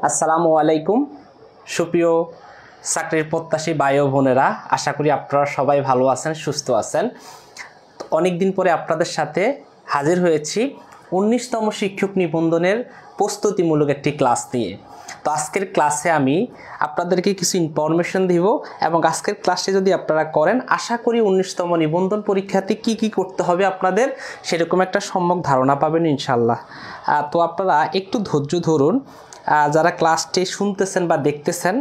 আসসালামু আলাইকুম সুপ্রিয় চাকরির প্রত্যাশী ভাই ও বোনেরা, আশা করি আপনারা সবাই ভালো আছেন, সুস্থ আছেন। অনেক দিন পরে আপনাদের সাথে হাজির হয়েছি 19তম শিক্ষক নিবন্ধনের প্রস্তুতিমূলক একটি ক্লাস নিয়ে। তো আজকের ক্লাসে আমি আপনাদেরকে কিছু ইনফরমেশন দিব এবং আজকের ক্লাসে যদি আপনারা করেন, আশা করি 19তম নিবন্ধন পরীক্ষাতে কি করতে হবে আপনাদের সেরকম একটা সম্যক ধারণা পাবেন ইনশাল্লাহ। তো আপনারা একটু ধৈর্য ধরুন। যারা ক্লাসটি শুনতেছেন বা দেখতেছেন,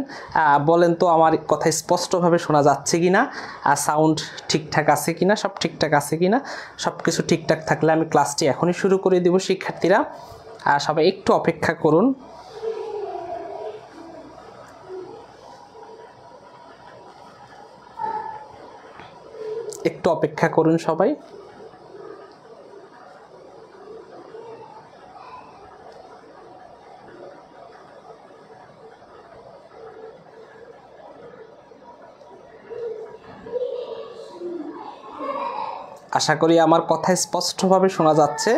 বলেন তো আমার কথা স্পষ্টভাবে শোনা যাচ্ছে কি না, সাউন্ড ঠিকঠাক আছে কি না, সব ঠিকঠাক আছে কি না। সব কিছু ঠিকঠাক থাকলে আমি ক্লাসটি এখনই শুরু করে দেব। শিক্ষার্থীরা সবাই একটু অপেক্ষা করুন। একটু অপেক্ষা করুন সবাই। আশা করি আমার কথা স্পষ্টভাবে শোনা যাচ্ছে,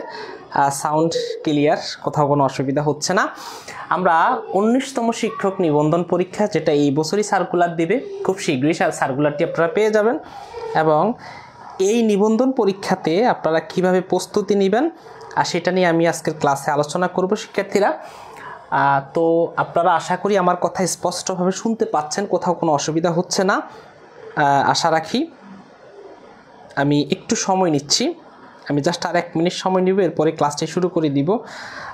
সাউন্ড ক্লিয়ার, কোথাও কোনো অসুবিধা হচ্ছে না। আমরা 19তম শিক্ষক নিবন্ধন পরীক্ষা, যেটা এই বছরই সার্কুলার দিবে, খুব শীঘ্রই সার্কুলারটি আপনারা পেয়ে যাবেন। এবং এই নিবন্ধন পরীক্ষাতে আপনারা কিভাবে প্রস্তুতি নেবেন সেটা নিয়ে আমি আজকের ক্লাসে আলোচনা করব শিক্ষার্থীরা। তো আপনারা আশা করি আমার কথা স্পষ্টভাবে শুনতে পাচ্ছেন, কোথাও কোনো অসুবিধা হচ্ছে না আশা রাখি। আমি একটু সময় নিচ্ছি, আমি জাস্ট আর 1 মিনিট সময় নিব, এরপরে ক্লাসটি শুরু করে দিব।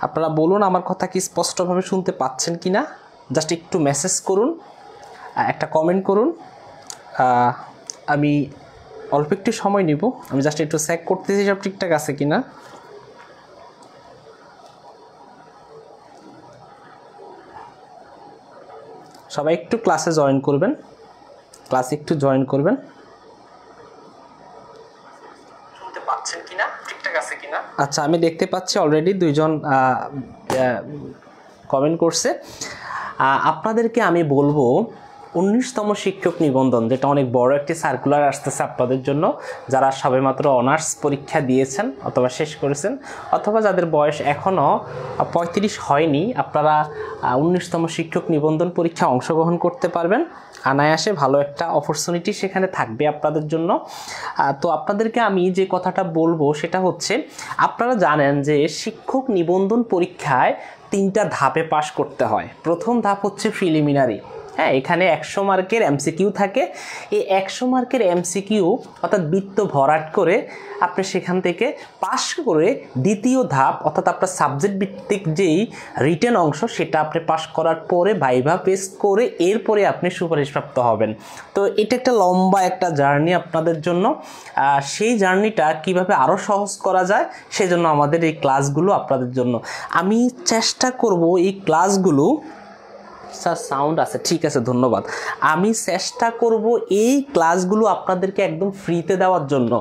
আপনারা বলুন আমার কথা কি স্পষ্টভাবে শুনতে পাচ্ছেন কি না, জাস্ট একটু মেসেজ করুন, একটা কমেন্ট করুন। আমি অল্প একটু সময় নিব, আমি জাস্ট একটু চেক করতেছি সব ঠিকঠাক আছে কি না। সবাই একটু ক্লাসে জয়েন করবেন, ক্লাসে একটু জয়েন করবেন। আচ্ছা, আমি দেখতে পাচ্ছি অলরেডি 2 জন কমেন্ট করছে। আপনাদেরকে আমি বলবো 19তম শিক্ষক নিবন্ধন, যেটা অনেক বড় একটি সার্কুলার আসতেছে আপনাদের জন্য, যারা সবেমাত্র অনার্স পরীক্ষা দিয়েছেন অথবা শেষ করেছেন, অথবা যাদের বয়স এখনও 35 হয়নি, আপনারা 19তম শিক্ষক নিবন্ধন পরীক্ষা অংশগ্রহণ করতে পারবেন অনায়াসে। ভালো একটা অপরচুনিটি সেখানে থাকবে আপনাদের জন্য। তো আপনাদেরকে আমি যে কথাটা বলবো সেটা হচ্ছে, আপনারা জানেন যে শিক্ষক নিবন্ধন পরীক্ষায় 3টা ধাপে পাশ করতে হয়। প্রথম ধাপ হচ্ছে প্রিলিমিনারি। হ্যাঁ, এখানে 100 মার্কের এমসিকিউ থাকে। এই 100 মার্কের এমসিকিউ অর্থাৎ বৃত্ত ভরাট করে আপনি সেখান থেকে পাশ করে দ্বিতীয় ধাপ অর্থাৎ আপনার সাবজেক্ট ভিত্তিক যেই রিটেন অংশ, সেটা আপনি পাশ করার পরে ভাইভা পেস্ট করে এরপরে আপনি সুপারিশপ্রাপ্ত হবেন। তো এটা একটা লম্বা একটা জার্নি আপনাদের জন্য। সেই জার্নিটা কিভাবে আরও সহজ করা যায় সেজন্য আমাদের এই ক্লাসগুলো আপনাদের জন্য। আমি চেষ্টা করব এই ক্লাসগুলো, স্যার সাউন্ড আছে, ঠিক আছে, ধন্যবাদ। আমি চেষ্টা করব এই ক্লাসগুলো আপনাদেরকে একদম ফ্রিতে দেওয়ার জন্য।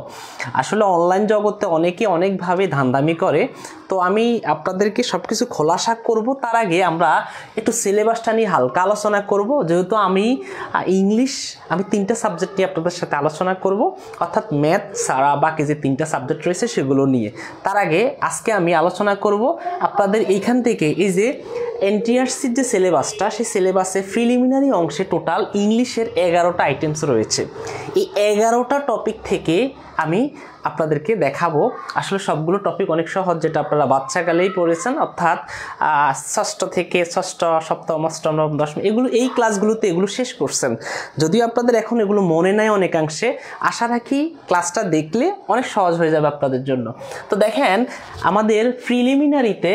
আসলে অনলাইন জগতে অনেকে অনেকভাবে ধান্দামি করে, তো আমি আপনাদেরকে সব কিছু খোলাসা করব। তার আগে আমরা একটু সিলেবাসটা নিয়ে হালকা আলোচনা করব, যেহেতু আমি ইংলিশ, আমি 3টা সাবজেক্ট নিয়ে আপনাদের সাথে আলোচনা করব, অর্থাৎ ম্যাথ ছাড়া বাকি যে 3টা সাবজেক্ট রয়েছে সেগুলো নিয়ে। তার আগে আজকে আমি আলোচনা করব আপনাদের এইখান থেকে এই যে এনটিআরসির যে সিলেবাসটা, সেই সিলেবাসে প্রিলিমিনারি অংশে টোটাল ইংলিশের 11টা আইটেমস রয়েছে। এই 11টা টপিক থেকে আমি আপনাদেরকে দেখাবো। আসলে সবগুলো টপিক অনেক সহজ, যেটা আপনারা বাচ্চাকালেই পড়েছেন, অর্থাৎ 6ষ্ঠ থেকে 6ষ্ঠ, 7ম, 8ম, 9ম, 10ম, এগুলো এই ক্লাসগুলোতে এগুলো শেষ করছেন। যদিও আপনাদের এখন এগুলো মনে নাই অনেকাংশে, আশা রাখি ক্লাসটা দেখলে অনেক সহজ হয়ে যাবে আপনাদের জন্য। তো দেখেন, আমাদের প্রিলিমিনারিতে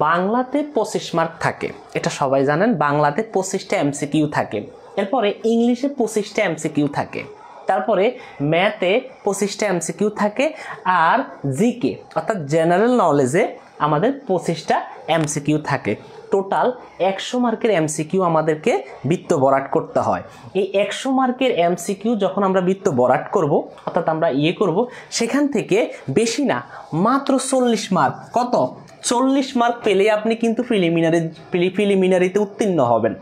বাংলাতে 25 মার্ক থাকে, এটা সবাই জানেন। বাংলাতে 25টা এমসিকিউ থাকে। এরপরে ইংলিশে 25টা এমসিকিউ থাকে। তারপরে ম্যাথে 25টা এমসিকিউ থাকে। আর জিকে অর্থাৎ জেনারেল নলেজে আমাদের 25টা এমসিকিউ থাকে। টোটাল 100 মার্কের এমসিকিউ আমাদেরকে বৃত্ত ভরাট করতে হয়। এই 100 মার্কের এমসিকিউ যখন আমরা বৃত্ত ভরাট করব, অর্থাৎ আমরা করব, সেখান থেকে বেশি না, মাত্র 40 মার্ক। কত? 40 মার্ক পেলে আপনি কিন্তু প্রিলিমিনারিতে উত্তীর্ণ হবেন।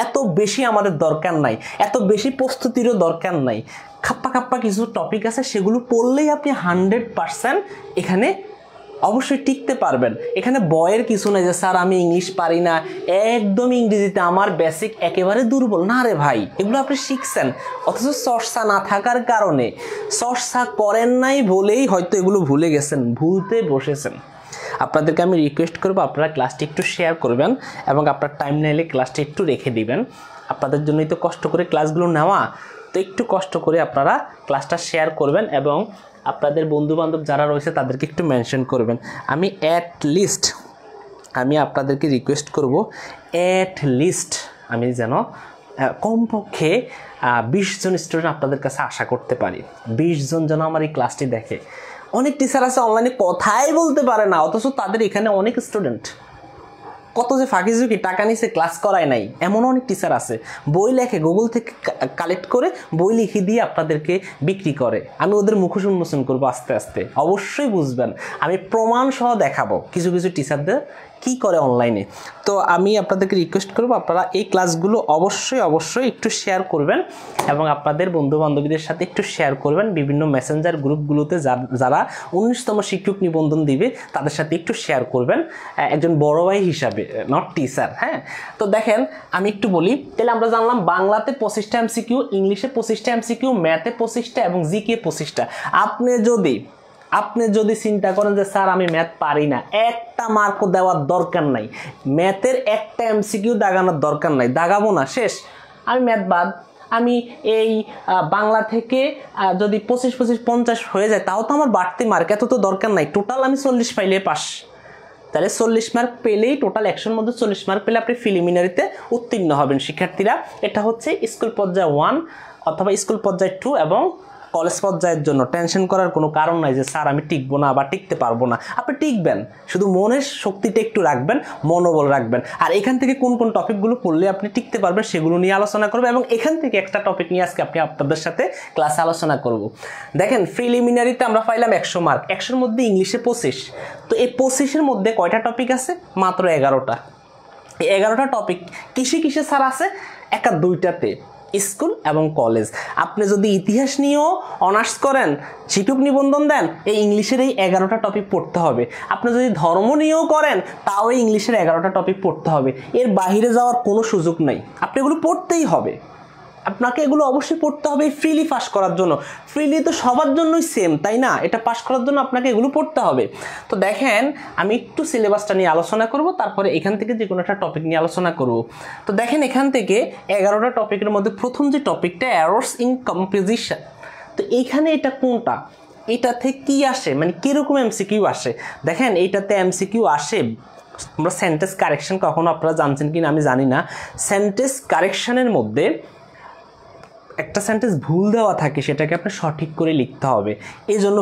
এত বেশি আমাদের দরকার নাই, এত বেশি প্রস্তুতিরও দরকার নাই। খাপ্পা কিছু টপিক আছে, সেগুলো পড়লেই আপনি 100% এখানে অবশ্যই টিকতে পারবেন। এখানে ভয়ের কিছু নেই যে স্যার আমি ইংলিশ পারি না, একদম ইংরেজিতে আমার বেসিক একেবারে দুর্বল। না রে ভাই, এগুলো আপনি শিখছেন, অথচ চর্চা না থাকার কারণে, চর্চা করেন নাই বলেই হয়তো এগুলো ভুলে গেছেন, ভুলতে বসেছেন। আপনাদেরকে আমি রিকোয়েস্ট করবো আপনারা ক্লাসটি একটু শেয়ার করবেন এবং আপনার টাইম নাইলে ক্লাসটি একটু রেখে দিবেন। আপনাদের জন্যই তো কষ্ট করে ক্লাসগুলো নেওয়া, তো একটু কষ্ট করে আপনারা ক্লাসটা শেয়ার করবেন এবং আপনাদের বন্ধুবান্ধব যারা রয়েছে তাদেরকে একটু মেনশন করবেন। আমি আপনাদেরকে রিকোয়েস্ট করব আমি যেন কমপক্ষে 20 জন স্টুডেন্ট আপনাদের কাছে আশা করতে পারি। 20 জন যেন আমার এই ক্লাসটি দেখে। অনেক টিচার আছে অনলাইনে কথাই বলতে পারে না, অথচ তাদের এখানে অনেক স্টুডেন্ট, কত যে ফাঁকি ঝুঁকি টাকা নিচে ক্লাস করায় নাই, এমন অনেক টিচার আছে। বই লেখে, গুগল থেকে কালেক্ট করে বই লিখে দিয়ে আপনাদেরকে বিক্রি করে। আমি ওদের মুখোশ উন্মোচন করবো আস্তে আস্তে, অবশ্যই বুঝবেন। আমি প্রমাণ সহ দেখাবো কিছু কিছু টিচারদের কি করে অনলাইনে। তো আমি আপনাদেরকে রিকোয়েস্ট করবো আপনারা এই ক্লাসগুলো অবশ্যই একটু শেয়ার করবেন এবং আপনাদের বন্ধু বান্ধবীদের সাথে একটু শেয়ার করবেন। বিভিন্ন মেসেঞ্জার গ্রুপগুলোতে যারা 19তম শিক্ষক নিবন্ধন দিবে তাদের সাথে একটু শেয়ার করবেন, একজন বড় ভাই হিসাবে, নট টিচার। হ্যাঁ, তো দেখেন আমি একটু বলি, তাহলে আমরা জানলাম বাংলাতে 25টা এমসিকিউ, ইংলিশে 25টা এমসিকিউ, ম্যাথে 25টা এবং জিকে 25টা। আপনি যদি চিন্তা করেন যে স্যার আমি ম্যাথ পারি না, একটা মার্কও দেওয়ার দরকার নাই, ম্যাথের একটা এমসিকিউ দাগানোর দরকার নাই, দাগাবো না, শেষ, আমি ম্যাথ বাদ। আমি এই বাংলা থেকে যদি 25-25-50 হয়ে যায় তাও তো আমার বাড়তি মার্ক, এত তো দরকার নাই। টোটাল আমি 40 পাইলে পাস, তাহলে 40 মার্ক পেলেই, টোটাল 100-র মধ্যে 40 মার্ক পেলে আপনি প্রিলিমিনারিতে উত্তীর্ণ হবেন শিক্ষার্থীরা। এটা হচ্ছে স্কুল পর্যায়ে 1 অথবা স্কুল পর্যায়ে 2 এবং কলেজ পর্যায়ের জন্য। টেনশন করার কোনো কারণ নাই যে স্যার আমি টিকবো না বা টিকতে পারবো না, আপনি টিকবেন। শুধু মনের শক্তিটা একটু রাখবেন, মনোবল রাখবেন। আর এখান থেকে কোন কোন টপিকগুলো পড়লে আপনি টিকতে পারবেন সেগুলো নিয়ে আলোচনা করবো এবং এখান থেকে একটা টপিক নিয়ে আজকে আপনাদের সাথে ক্লাসে আলোচনা করব। দেখেন প্রিলিমিনারিতে আমরা পাইলাম 100 মার্ক, 100-র মধ্যে ইংলিশে 25। তো এই 25-এর মধ্যে কয়টা টপিক আছে? মাত্র 11টা। এই 11টা টপিক কিসে স্যার আছে? 1-2টাতে, স্কুল এবং কলেজ। আপনি যদি ইতিহাস নিয়েও অনার্স করেন, শিক্ষক নিবন্ধন দেন, এই ইংলিশের এই 11টা টপিক পড়তে হবে। আপনি যদি ধর্ম নিয়েও করেন তাও এই ইংলিশের 11টা টপিক পড়তে হবে। এর বাইরে যাওয়ার কোনো সুযোগ নাই, আপনি এগুলো পড়তেই হবে। আপনাকে এগুলো অবশ্যই পড়তে হবে ফ্রিলি পাস করার জন্য। ফ্রিলি তো সবার জন্যই সেম, তাই না? এটা পাস করার জন্য আপনাকে এগুলো পড়তে হবে। তো দেখেন আমি একটু সিলেবাসটা নিয়ে আলোচনা করব, তারপরে এখান থেকে যে কোনো একটা টপিক নিয়ে আলোচনা করব। তো দেখেন এখান থেকে 11টা টপিকের মধ্যে প্রথম যে টপিকটা এরর্স ইন কম্পোজিশন, তো এইখানে এটা কোনটা, এটাতে কি আসে, মানে কিরকম এমসিকিউ আসে? দেখেন এইটাতে এমসিকিউ আসে, আমরা সেন্টেন্স কারেকশন, কখনো আপনারা জানছেন কিনা আমি জানি না। সেন্টেন্স কারেকশনের মধ্যে একটা সেন্টেন্স ভুল দেওয়া থাকে, সেটাকে আপনি সঠিক করে লিখতে হবে। এই জন্য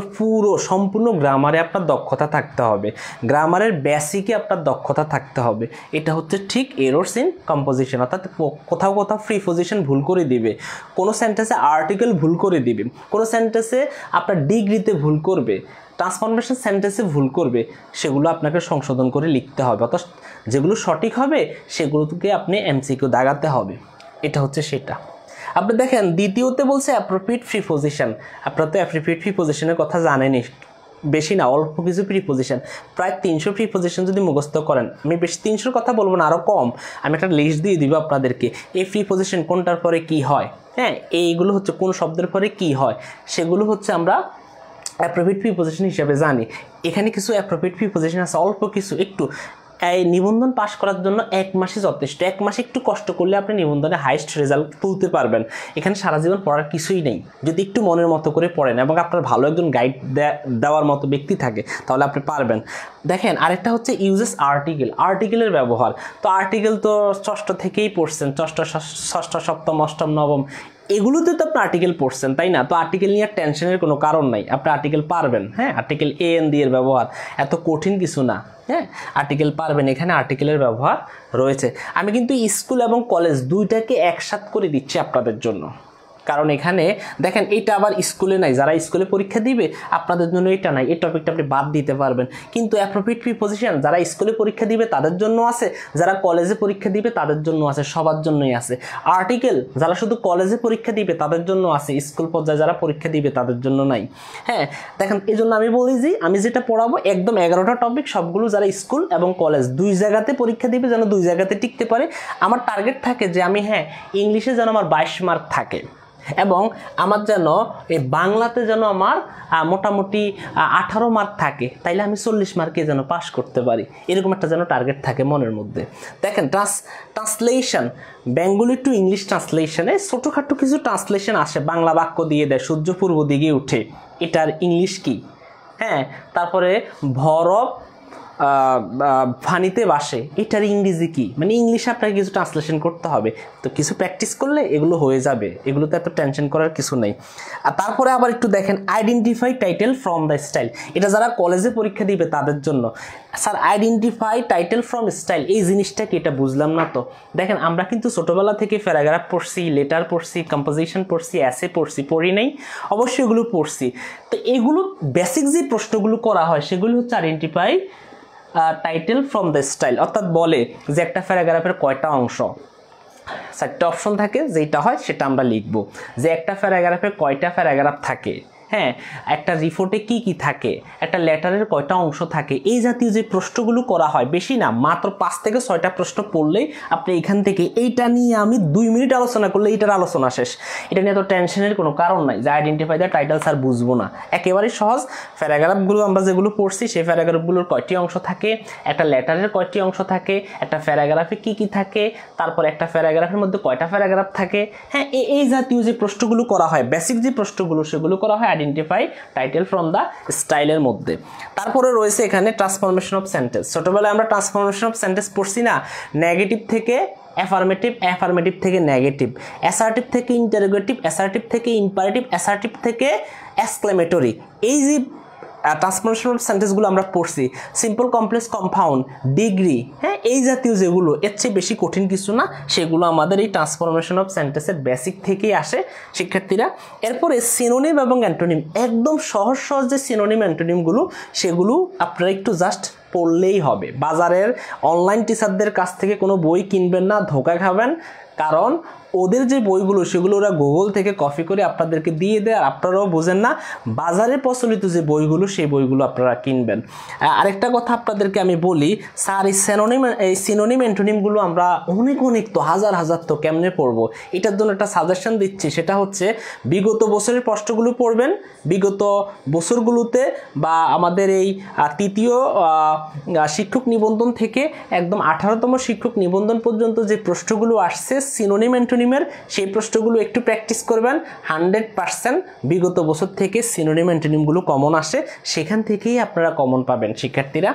সম্পূর্ণ গ্রামারে আপনার দক্ষতা থাকতে হবে, গ্রামারের বেসিকে আপনার দক্ষতা থাকতে হবে। এটা হচ্ছে ঠিক এরর্স ইন কম্পোজিশন, অর্থাৎ কোথাও প্রিপোজিশন ভুল করে দিবে, কোনো সেন্টেন্সে আর্টিকেল ভুল করে দিবে, কোনো সেন্টেন্সে আপনার ডিগ্রিতে ভুল করবে, ট্রান্সফরমেশন সেন্টেন্সে ভুল করবে, সেগুলো আপনাকে সংশোধন করে লিখতে হবে। অর্থাৎ যেগুলো সঠিক হবে সেগুলোকে আপনি এমসিকিউ দাগাতে হবে। এটা হচ্ছে সেটা। আপনি দেখেন দ্বিতীয়তে বলছে অ্যাপ্রোপ্রিয়েট প্রিপোজিশন। আপনারা তো অ্যাপ্রোপ্রিয়েট প্রিপোজিশনের কথা জানেনই, বেশি না অল্প কিছু প্রিপোজিশন, প্রায় 300 প্রিপোজিশন যদি মুখস্থ করেন, আমি বেশি 300 কথা বলবো না, আরও কম, আমি একটা লিস্ট দিয়ে দিব আপনাদেরকে। এই প্রিপোজিশন কোনটার পরে কি হয়, হ্যাঁ, এইগুলো হচ্ছে কোন শব্দের পরে কি হয়, সেগুলো হচ্ছে আমরা অ্যাপ্রোপ্রিয়েট প্রিপোজিশন হিসেবে জানি। এখানে কিছু অ্যাপ্রোপ্রিয়েট প্রিপোজিশন আছে, অল্প কিছু, একটু। এই নিবন্ধন পাস করার জন্য 1 মাসই যথেষ্ট। 1 মাসে একটু কষ্ট করলে আপনি নিবন্ধনে হাইস্ট রেজাল্ট তুলতে পারবেন। এখানে সারা জীবন পড়ার কিছুই নেই, যদি একটু মনের মতো করে পড়েন এবং আপনার ভালো একজন গাইড দেওয়ার মতো ব্যক্তি থাকে তাহলে আপনি পারবেন। দেখেন আরেকটা হচ্ছে ইউজেস আর্টিকেল, আর্টিকেলের ব্যবহার। তো আর্টিকেল তো ষষ্ঠ থেকেই পড়ছেন, ষষ্ঠ, সপ্তম, অষ্টম, নবম, এগুলোতে তো আপনি আর্টিকেল পড়ছেন, তাই না? তো আর্টিকেল নিয়ে টেনশনের কোনো কারণ নাই, আপনি আর্টিকেল পারবেন। হ্যাঁ, আর্টিকেল এন দিয়ে ব্যবহার এত কঠিন কিছু না। হ্যাঁ, আর্টিকেল পারবেন, এখানে আর্টিকেলের ব্যবহার রয়েছে। আমি কিন্তু স্কুল এবং কলেজ দুইটাকে একসাথে করে দিচ্ছি আপনাদের জন্য, কারণ এখানে দেখেন এটা আবার স্কুলে নাই, যারা স্কুলে পরীক্ষা দিবে আপনাদের জন্য এটা নাই, এই টপিকটা আপনি বাদ দিতে পারবেন। কিন্তু অ্যাপ্রোপ্রিয়েট প্রিপোজিশন যারা স্কুলে পরীক্ষা দিবে তাদের জন্য আছে, যারা কলেজে পরীক্ষা দিবে তাদের জন্য আছে, সবার জন্যই আছে। আর্টিকেল যারা শুধু কলেজে পরীক্ষা দিবে তাদের জন্য আছে, স্কুল পর্যায়ে যারা পরীক্ষা দিবে তাদের জন্য নাই। হ্যাঁ দেখেন এই জন্য আমি বলি যে আমি যেটা পড়াবো একদম 11টা টপিক সবগুলো যারা স্কুল এবং কলেজ দুই জায়গাতে পরীক্ষা দিবে যেন দুই জায়গাতে টিকতে পারে। আমার টার্গেট থাকে যে আমি ইংলিশে যেন আমার 22 মার্ক থাকে এবং আমার যেন এই বাংলাতে যেন আমার মোটামুটি 18 মার্ক থাকে, তাইলে আমি 40 মার্কে যেন পাস করতে পারি, এরকম একটা যেন টার্গেট থাকে মনের মধ্যে। দেখেন ট্রান্সলেশন বেঙ্গলি টু ইংলিশ ট্রান্সলেশনে ছোটোখাটো কিছু ট্রান্সলেশন আসে, বাংলা বাক্য দিয়ে দেয় সূর্য পূর্ব দিকে উঠে, এটার ইংলিশ কি? তারপরে ভরব ফানিতে বাসে, এটার ইংরেজি কি? মানে ইংলিশে আপনাকে কিছু ট্রান্সলেশন করতে হবে, তো কিছু প্র্যাকটিস করলে এগুলো হয়ে যাবে, এগুলোতে এত টেনশন করার কিছু নেই। আর তারপরে আবার একটু দেখেন identify title from the style, এটা যারা কলেজে পরীক্ষা দিবে তাদের জন্য। Sir identify title from style এই জিনিসটা কি, এটা বুঝলাম না তো। দেখেন আমরা কিন্তু ছোটোবেলা থেকে প্যারাগ্রাফ পড়ছি, লেটার পড়ছি, কম্পোজিশন পড়ছি, অ্যাসে পড়ছি, পড়ি নাই? অবশ্যই এগুলো পড়ছি। তো এগুলো বেসিক যে প্রশ্নগুলো করা হয় সেগুলো হচ্ছে identify title from the style, অর্থাৎ বলে যে একটা প্যারাগ্রাফের কয়টা অংশ, 4টে অপশন থাকে, যেটা হয় সেটা আমরা লিখব। যে একটা প্যারাগ্রাফে কয়টা প্যারাগ্রাফ থাকে, একটা রিপোর্টে কি কি থাকে, একটা লেটারের কয়টা অংশ থাকে, এই জাতীয় যে প্রশ্নগুলো করা হয়, বেশি না মাত্র 5 থেকে 6টা প্রশ্ন পড়লেই আপনি এখান থেকে এইটা নিয়ে আমি 2 মিনিট আলোচনা করলে এইটার আলোচনা শেষ। এটা নিয়ে তো টেনশনের কোনো কারণ নাই যে আইডেন্টিফাই দ্য টাইটেল স্যার বুঝবো না, একেবারেই সহজ। প্যারাগ্রাফগুলো আমরা যেগুলো পড়ছি সেই প্যারাগ্রাফগুলোর কয়টি অংশ থাকে, একটা লেটারের কয়টি অংশ থাকে, একটা প্যারাগ্রাফে কি কি থাকে, তারপর একটা প্যারাগ্রাফের মধ্যে কয়টা প্যারাগ্রাফ থাকে, এই জাতীয় যে প্রশ্নগুলো করা হয়, বেসিক যে প্রশ্নগুলো সেগুলো করা হয় আইডেন্টিফাই টাইটেল ফ্রম দ্য স্টাইলের মধ্যে। তারপরে রয়েছে এখানে ট্রান্সফরমেশন অফ সেন্টেন্স। ছোটবেলায় আমরা ট্রান্সফরমেশন অফ সেন্টেন্স পড়ছি না, নেগেটিভ থেকে অ্যাফার্মেটিভ, অ্যাফার্মেটিভ থেকে নেগেটিভ, অ্যাসার্টিভ থেকে ইন্টারোগেটিভ, অ্যাসার্টিভ থেকে ইম্পারেটিভ, অ্যাসার্টিভ থেকে এক্সক্লেমেটরি, এই যে ট্রান্সফরমেশন অফ সেন্টেন্সগুলো আমরা পড়ছি, সিম্পল কমপ্লেক্স কম্পাউন্ড, ডিগ্রি, এই জাতীয় যেগুলো, এর চেয়ে বেশি কঠিন কিছু না, সেগুলো আমাদের এই ট্রান্সফরমেশন অফ সেন্টেন্সের বেসিক থেকেই আসে শিক্ষার্থীরা। এরপরে সিনোনিম এবং অ্যান্টোনিম, একদম সহজ সহজ যে সিনোনিম অ্যান্টোনিমগুলো সেগুলো আপনারা একটু জাস্ট পড়লেই হবে। বাজারের অনলাইন টিচারদের কাছ থেকে কোনো বই কিনবেন না, ধোঁকা খাবেন, কারণ ওদের যে বইগুলো সেগুলো ওরা গুগল থেকে কপি করে আপনাদেরকে দিয়ে দেয়, আর আপনারাও বোঝেন না। বাজারে প্রচলিত যে বইগুলো সেই বইগুলো আপনারা কিনবেন। আরেকটা কথা আপনাদেরকে আমি বলি, স্যার এই সিনোনিম অ্যান্টোনিমগুলো আমরা অনেক তো হাজার তো কেমনে পড়বো, এটার জন্য একটা সাজেশন দিচ্ছি, সেটা হচ্ছে বিগত বছরের প্রশ্নগুলো পড়বেন। বিগত বছরগুলোতে বা আমাদের এই তৃতীয় শিক্ষক নিবন্ধন থেকে একদম 18তম শিক্ষক নিবন্ধন পর্যন্ত যে প্রশ্নগুলো আসছে সিনোনিম অ্যান্টোনিমের, সেই প্রশ্নগুলো একটু প্র্যাকটিস করবেন। 100% বিগত বছর থেকে সিনোনিম অ্যান্টোনিমগুলো কমন আসে, সেখান থেকেই আপনারা কমন পাবেন শিক্ষার্থীরা।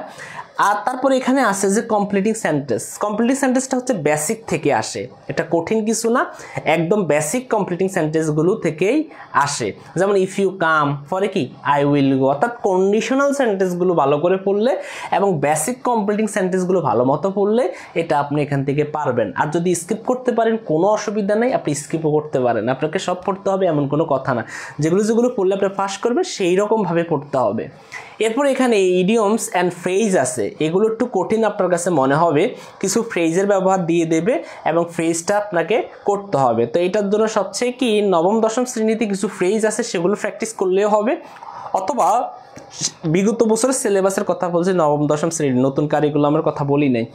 আর তারপরে এখানে আসে যে কমপ্লিটিং সেন্টেন্স। কমপ্লিটিং সেন্টেন্সটা হচ্ছে বেসিক থেকে আসে, এটা কঠিন কিছু না, একদম বেসিক কমপ্লিটিং সেন্টেন্সগুলো থেকেই আসে। যেমন ইফ ইউ কাম, পরে কি আই উইল গো, অর্থাৎ কন্ডিশনাল সেন্টেন্সগুলো ভালো করে পড়লে এবং বেসিক কমপ্লিটিং সেন্টেন্সগুলো ভালো মতো পড়লে এটা আপনি এখান থেকে পারবেন। আর যদি স্কিপ করতে পারেন কোনো অসুবিধা নেই, আপনি স্কিপও করতে পারেন, আপনাকে সব পড়তে হবে এমন কোনো কথা না। যেগুলো পড়লে আপনি পাস করবেন সেই রকমভাবে পড়তে হবে। এরপর এখানে ইডিয়মস অ্যান্ড ফ্রেজ আছে, এগুলো একটু কঠিন আপনার কাছে মনে হবে, কিছু ফ্রেজের ব্যবহার দিয়ে দেবে এবং ফ্রেজটা আপনাকে করতে হবে। তো এটার জন্য সবচেয়ে কি নবম দশম শ্রেণীতে কিছু ফ্রেজ আছে সেগুলো প্র্যাকটিস করলেও হবে, অথবা বিগত বছরের সিলেবাসের কথা বলছি, নবম দশম শ্রেণীর নতুন কারিকুলামের কথা বলি নাই,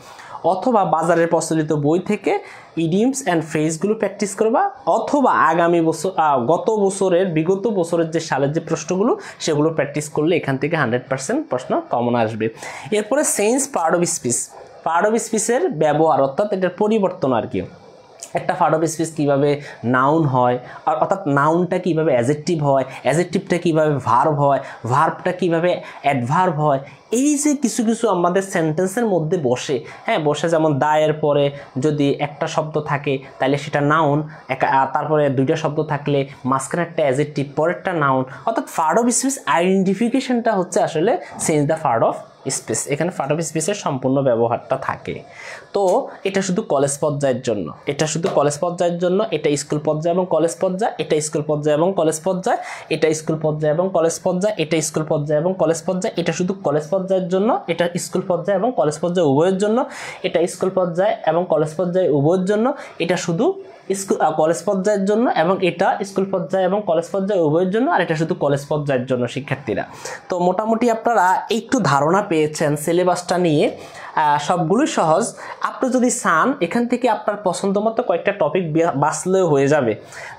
অথবা বাজারের প্রচলিত বই থেকে ইডিয়মস অ্যান্ড ফ্রেজগুলো প্র্যাকটিস করবা, অথবা আগামী বছর বিগত বছরের যে সালের যে প্রশ্নগুলো সেগুলো প্র্যাকটিস করলে এখান থেকে 100% প্রশ্ন কমন আসবে। এরপরে sense part of speech, part of স্পিচের ব্যবহার, অর্থাৎ এটার পরিবর্তন আর কি। একটা পার্ট অফ স্পিচ কীভাবে নাউন হয়, অর্থাৎ নাউনটা কীভাবে অ্যাজেক্টিভ হয়, অ্যাজেক্টিভটা কীভাবে ভার্ব হয়, ভার্বটা কীভাবে অ্যাডভার্ব হয়, এই যে কিছু আমাদের সেন্টেন্সের মধ্যে বসে, বসে, যেমন দায়ের পরে যদি একটা শব্দ থাকে তাহলে সেটা নাউন, তারপরে 2টা শব্দ থাকলে মাঝখানে একটা অ্যাজেক্টিভ, পরেরটা নাউন, অর্থাৎ পার্ট অফ স্পিচ আইডেন্টিফিকেশনটা হচ্ছে আসলে change the part of speech, এখানে পার্ট অফ স্পেসের সম্পূর্ণ ব্যবহারটা থাকে। তো এটা শুধু কলেজ পর্যায়ের জন্য, এটা শুধু কলেজ পর্যায়ের জন্য, এটা স্কুল পর্যায়ে এবং কলেজ পর্যায়ে, এটা স্কুল পর্যায়ে এবং কলেজ পর্যায়ে, এটা স্কুল পর্যায়ে এবং কলেজ পর্যায়ে, এটা স্কুল পর্যায়ে এবং কলেজ পর্যায়ে, এটা শুধু কলেজ পর্যায়ের জন্য, এটা স্কুল পর্যায়ে এবং কলেজ পর্যায়ে উভয়ের জন্য, এটা স্কুল পর্যায়ে এবং কলেজ পর্যায়ে উভয়ের জন্য, এটা শুধু স্কুল কলেজ পর্যায়ের জন্য এবং এটা স্কুল পর্যায়ে এবং কলেজ পর্যায়ে উভয়ের জন্য, আর এটা শুধু কলেজ পর্যায়ের জন্য শিক্ষার্থীরা। তো মোটামুটি আপনারা একটু ধারণা পেয়েছেন সিলেবাসটা নিয়ে, সবগুলোই সহজ। আপনি যদি চান এখান থেকে আপনার পছন্দ মতো কয়েকটা টপিক বাছলেও হয়ে যাবে।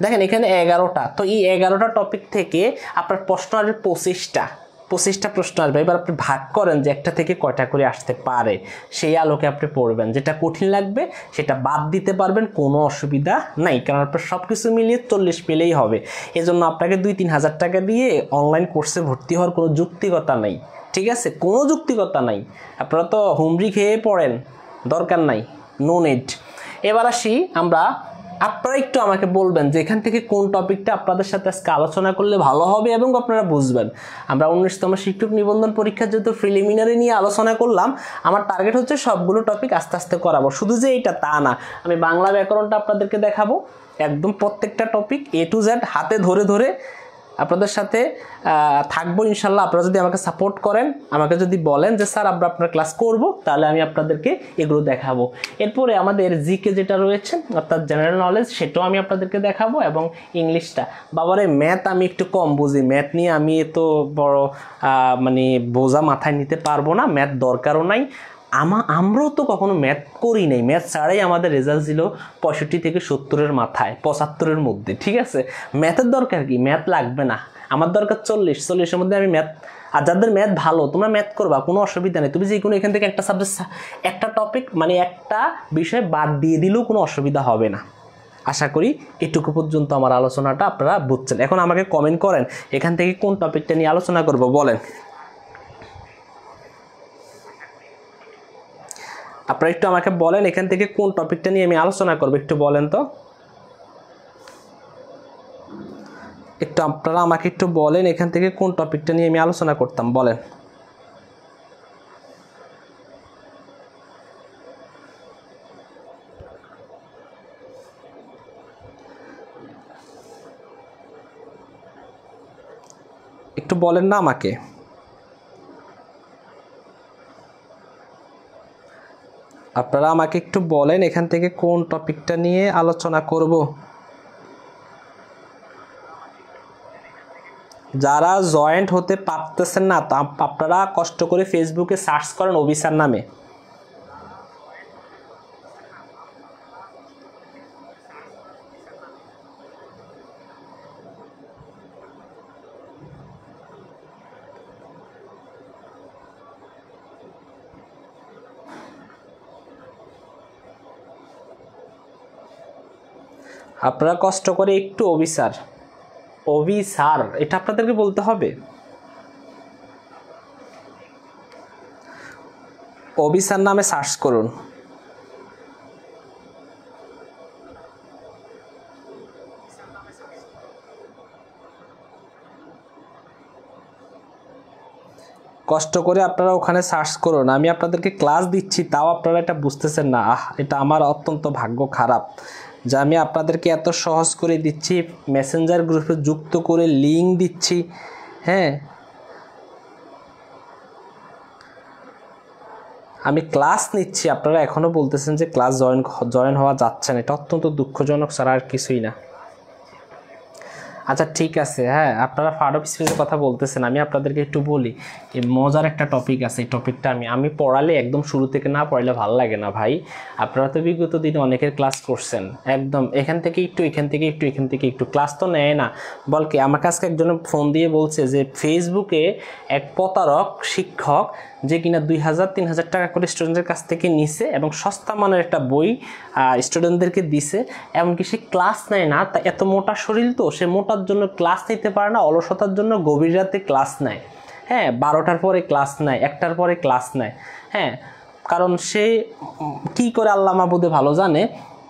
দেখেন এখানে 11টা, তো এই 11টা টপিক থেকে আপনার প্রশ্ন আসবে 25টা প্রশ্ন আসবে। এবার আপনি ভাগ করেন যে একটা থেকে কয়টা করে আসতে পারে, সেই আলোকে আপনি পড়বেন। যেটা কঠিন লাগবে সেটা বাদ দিতে পারবেন, কোনো অসুবিধা নাই, কারণ আপনার সব কিছু মিলিয়ে 40 পেলেই হবে। এজন্য আপনাকে 2-3 হাজার টাকা দিয়ে অনলাইন কোর্সে ভর্তি হওয়ার কোনো যৌক্তিকতা নেই, ঠিক আছে? কোনো যৌক্তিকতা নাই। আপনারা তো হুমড়ি খেয়ে পড়েন, দরকার নাই, নো নিড। এবার আসি আমরা, আপনারা একটু আমাকে বলবেন যে এখান থেকে কোন টপিকটা আপনাদের সাথে আজকে আলোচনা করলে ভালো হবে এবং আপনারা বুঝবেন। আমরা 19তম শিক্ষক নিবন্ধন পরীক্ষা যেহেতু প্রিলিমিনারি নিয়ে আলোচনা করলাম, আমার টার্গেট হচ্ছে সবগুলো টপিক আস্তে আস্তে করাবো। শুধু যে এইটা তা না, আমি বাংলা ব্যাকরণটা আপনাদেরকে দেখাবো, একদম প্রত্যেকটা টপিক A to Z হাতে ধরে ধরে আপনাদের সাথে থাকবো ইনশাল্লাহ। আপনারা যদি আমাকে সাপোর্ট করেন, আমাকে যদি বলেন যে স্যার আমরা আপনার ক্লাস করব, তাহলে আমি আপনাদেরকে এগুলো দেখাবো। এরপরে আমাদের জিকে যেটা রয়েছে অর্থাৎ জেনারেল নলেজ, সেটাও আমি আপনাদেরকে দেখাবো, এবং ইংলিশটা। বাবারে ম্যাথ আমি একটু কম বুঝি, ম্যাথ নিয়ে আমি এত বড় মানে বোঝা মাথায় নিতে পারবো না, ম্যাথ দরকারও নাই। আমরাও তো কখনো ম্যাথ করি নাই, ম্যাথ ছাড়াই আমাদের রেজাল্ট ছিল 65 থেকে 70-এর মাথায়, 75-এর মধ্যে, ঠিক আছে? ম্যাথের দরকার কি? ম্যাথ লাগবে না, আমার দরকার 40-40-এর মধ্যে আমি ম্যাথ। আর যাদের ম্যাথ ভালো, তোমরা ম্যাথ করবা, কোনো অসুবিধা নেই। তুমি যে কোনো এখান থেকে একটা সাবজেক্ট, একটা টপিক মানে একটা বিষয় বাদ দিয়ে দিলেও কোনো অসুবিধা হবে না। আশা করি এটুকু পর্যন্ত আমার আলোচনাটা আপনারা বুঝছেন। এখন আমাকে কমেন্ট করেন এখান থেকে কোন টপিকটা নিয়ে আলোচনা করব, বলেন। আপনারা একটু আমাকে বলেন এখান থেকে কোন টপিকটা নিয়ে আমি আলোচনা করব, একটু বলেন তো। একটু আপনারা আমাকে একটু বলেন এখান থেকে কোন টপিকটা নিয়ে আমি আলোচনা করতাম, বলেন। একটু বলেন না আমাকে। আপনারা আমাকে একটু বলেন এখান থেকে কোন টপিকটা নিয়ে আলোচনা করব। যারা জয়েন্ট হতে পারতেছেন না, তা আপনারা কষ্ট করে ফেসবুকে সার্চ করেন অভিসার নামে। আপনারা কষ্ট করে একটু অভিসার এটা আপনাদেরকে বলতে হবে। অভিসার নামে সার্চ করুন। কষ্ট করে আপনারা ওখানে সার্চ করুন। আমি আপনাদেরকে ক্লাস দিচ্ছি, তাও আপনারা এটা বুঝতেছেন না। এটা আমার অত্যন্ত ভাগ্য খারাপ যে আমি আপনাদেরকে এত সহজ করে দিচ্ছি, মেসেঞ্জার গ্রুপে যুক্ত করে লিঙ্ক দিচ্ছি। হ্যাঁ, আমি ক্লাস নিচ্ছি, আপনারা এখনও বলতেছেন যে ক্লাস জয়েন হওয়া যাচ্ছে না। এটা অত্যন্ত দুঃখজনক ছাড়া আর কিছুই না। আচ্ছা ঠিক আছে, হ্যাঁ আপনারা পার্ট অফ স্পিচের কথা বলতেছেন, আমি আপনাদেরকে একটু বলি। এই মজার একটা টপিক আছে, এই টপিকটা আমি পড়ালে একদম শুরু থেকে না পড়ালে ভালো লাগে না ভাই। আপনারা তো বিগত দিনে অনেকের ক্লাস করছেন, একদম এখান থেকে একটু এখান থেকে একটু এখান থেকে একটু, ক্লাস তো নেয় না। বলকে আমার কাছে একজনে ফোন দিয়ে বলছে যে ফেসবুকে এক প্রতারক শিক্ষক যে কিনা 2000-3000 টাকা করে স্টুডেন্টদের কাছ থেকে নিছে এবং সস্তা মানের একটা বই স্টুডেন্টদেরকে দিছে, এমনকি সে ক্লাস নেয় না। তা এত মোটা শরীর তো, সে মোটার জন্য ক্লাস নিতে পারে না, অলসতার জন্য গভীর রাতে ক্লাস নেয়। হ্যাঁ, 12টার পরে ক্লাস নেয়, 1টার পরে ক্লাস নেয়। হ্যাঁ, কারণ সে কি করে আল্লাহ মাহবুদে ভালো জানে,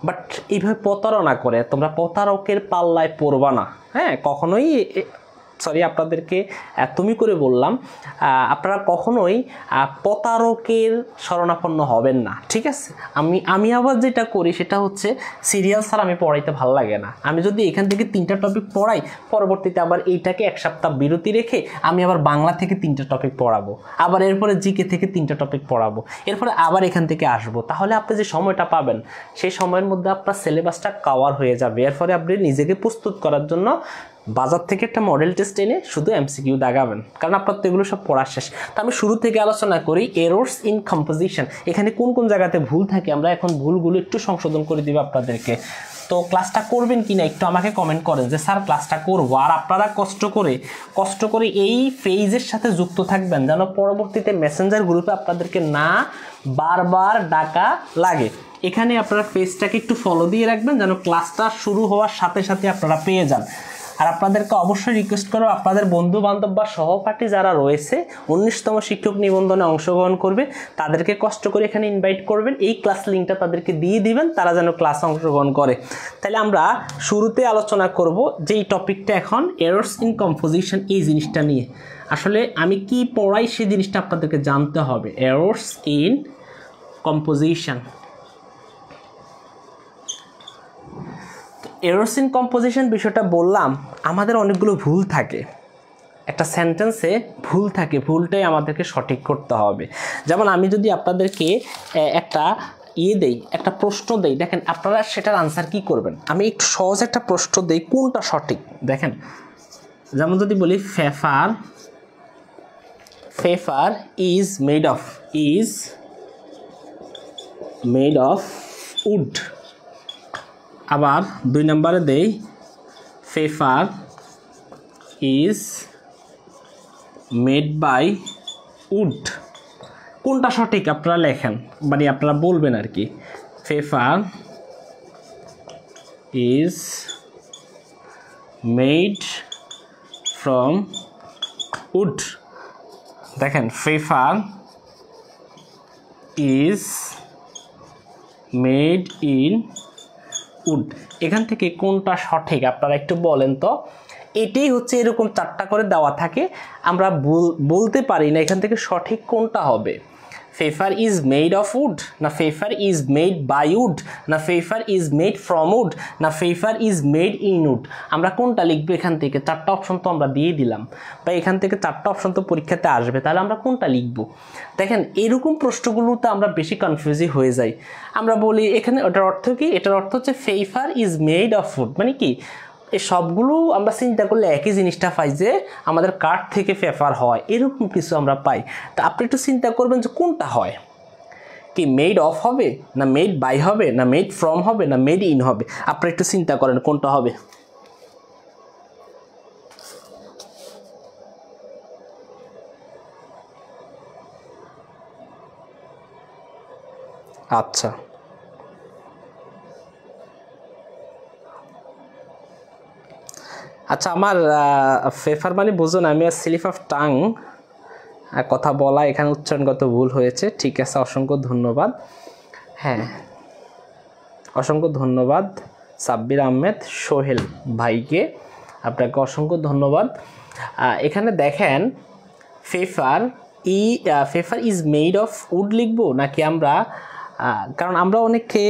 বাট এইভাবে প্রতারণা করে। তোমরা প্রতারকের পাল্লায় পড়বা না, হ্যাঁ কখনোই সরি আপনাদেরকে তুমি করে বললাম, আপনারা কখনোই প্রতারকের শরণাপন্ন হবেন না, ঠিক আছে? আমি আবার যেটা করি সেটা হচ্ছে সিরিয়াল স্যার আমি পড়াইতে ভালো লাগে না। আমি যদি এখান থেকে 3টা টপিক পড়াই, পরবর্তীতে আবার এইটাকে 1 সপ্তাহ বিরতি রেখে আমি আবার বাংলা থেকে 3টা টপিক পড়াবো, আবার এরপরে জিকে থেকে 3টা টপিক পড়াবো, এরপরে আবার এখান থেকে আসবো। তাহলে আপনি যে সময়টা পাবেন সেই সময়ের মধ্যে আপনার সিলেবাসটা কভার হয়ে যাবে। এরপরে আপনি নিজেকে প্রস্তুত করার জন্য বাজার থেকে একটা মডেল টেস্ট এনে শুধু এমসিকিউ দাগাবেন, কারণ আপনার তো এগুলো সব পড়া শেষ। তো আমি শুরু থেকে আলোচনা করি এরর্স ইন কম্পোজিশন, এখানে কোন কোন জায়গাতে ভুল থাকে আমরা এখন ভুলগুলো একটু সংশোধন করে দিব আপনাদেরকে। তো ক্লাসটা করবেন কিনা একটু আমাকে কমেন্ট করেন যে স্যার ক্লাসটা করবো, আর আপনারা কষ্ট করে এই পেজের সাথে যুক্ত থাকবেন যেন পরবর্তীতে মেসেঞ্জার গ্রুপে আপনাদেরকে না বারবার ডাকা লাগে। এখানে আপনারা পেজটাকে একটু ফলো দিয়ে রাখবেন যেন ক্লাসটা শুরু হওয়ার সাথে সাথে আপনারা পেয়ে যান। আর আপনাদেরকে অবশ্যই রিকোয়েস্ট করব আপনাদের বন্ধু বান্ধব বা সহপাঠী যারা রয়েছে 19তম শিক্ষক নিবন্ধনে অংশগ্রহণ করবে তাদেরকে কষ্ট করে এখানে ইনভাইট করবেন, এই ক্লাস লিঙ্কটা তাদেরকে দিয়ে দিবেন, তারা যেন ক্লাসে অংশগ্রহণ করে। তাহলে আমরা শুরুতে আলোচনা করব যে এই টপিকটা এখন এরর্স ইন কম্পোজিশন, এই জিনিসটা নিয়ে। আসলে আমি কি পড়াই সেই জিনিসটা আপনাদেরকে জানতে হবে। Errors in composition, errors in composition বিষয়টা বললাম, আমাদের অনেকগুলো ভুল থাকে, একটা সেন্টেন্সে ভুল থাকে, ভুলটাই আমাদেরকে সঠিক করতে হবে। যেমন আমি যদি আপনাদেরকে একটা দেই, একটা প্রশ্ন দেই, দেখেন আপনারা সেটার আনসার কি করবেন। আমি একটু সহজ একটা প্রশ্ন দেই, কোনটা সঠিক দেখেন। যেমন যদি বলি ফেফার ইজ মেড অফ উড। আবার 2 নম্বরে দেই ফেফার ইজ মেড বাই উড। কোনটা সঠিক আপনারা লেখেন, মানে আপনারা বলবেন আর কি। ফেফার ইজ মেড ফ্রম উড। দেখেন ফেফার ইজ মেড ইন উড, এখান থেকে কোনটা সঠিক আপনারা একটু বলেন তো। এটাই হচ্ছে এরকম 4টা করে দেওয়া থাকে, আমরা বলতে পারি না এখান থেকে সঠিক কোনটা হবে। ফেফার ইজ মেড অফ উড, না ফেফার ইজ মেড বাই উড, না ফেফার ইজ মেড ফ্রম উড, না ফেফার ইজ মেড ইন উড। আমরা কোনটা লিখবো এখান থেকে? 4টা অপশন তো আমরা দিয়ে দিলাম, বা এখান থেকে 4টা অপশন তো পরীক্ষাতে আসবে, তাহলে আমরা কোনটা লিখবো? দেখেন এরকম প্রশ্নগুলোতে আমরা বেশি কনফিউজই হয়ে যাই। আমরা বলি এখানে ওটার অর্থ কি, এটার অর্থ হচ্ছে ফেফার ইজ মেড অফ উড, মানে কি এই সবগুলো আমরা চিন্তা করলে একই জিনিসটা পাই যে আমাদের কাঠ থেকে ফেফার হয়, এরকম কিছু আমরা পাই। তা আপনি একটু চিন্তা করবেন যে কোনটা হয়, কি মেড অফ হবে, না মেড বাই হবে, না মেড ফ্রম হবে, না মেড ইন হবে। আপনি একটু চিন্তা করেন কোনটা হবে। আচ্ছা আচ্ছা, আমার ফেফার মানে বুঝুন, আমি স্লিপ অফ টাং, কথা বলা এখানে উচ্চারণগত ভুল হয়েছে, ঠিক আছে, অসংখ্য ধন্যবাদ। হ্যাঁ অসংখ্য ধন্যবাদ সাব্বির আহমেদ সোহেল ভাইকে, আপনাকে অসংখ্য ধন্যবাদ। এখানে দেখেন ফেফার ইজ মেড অফ উড লিখবো নাকি আমরা, কারণ আমরা অনেকে,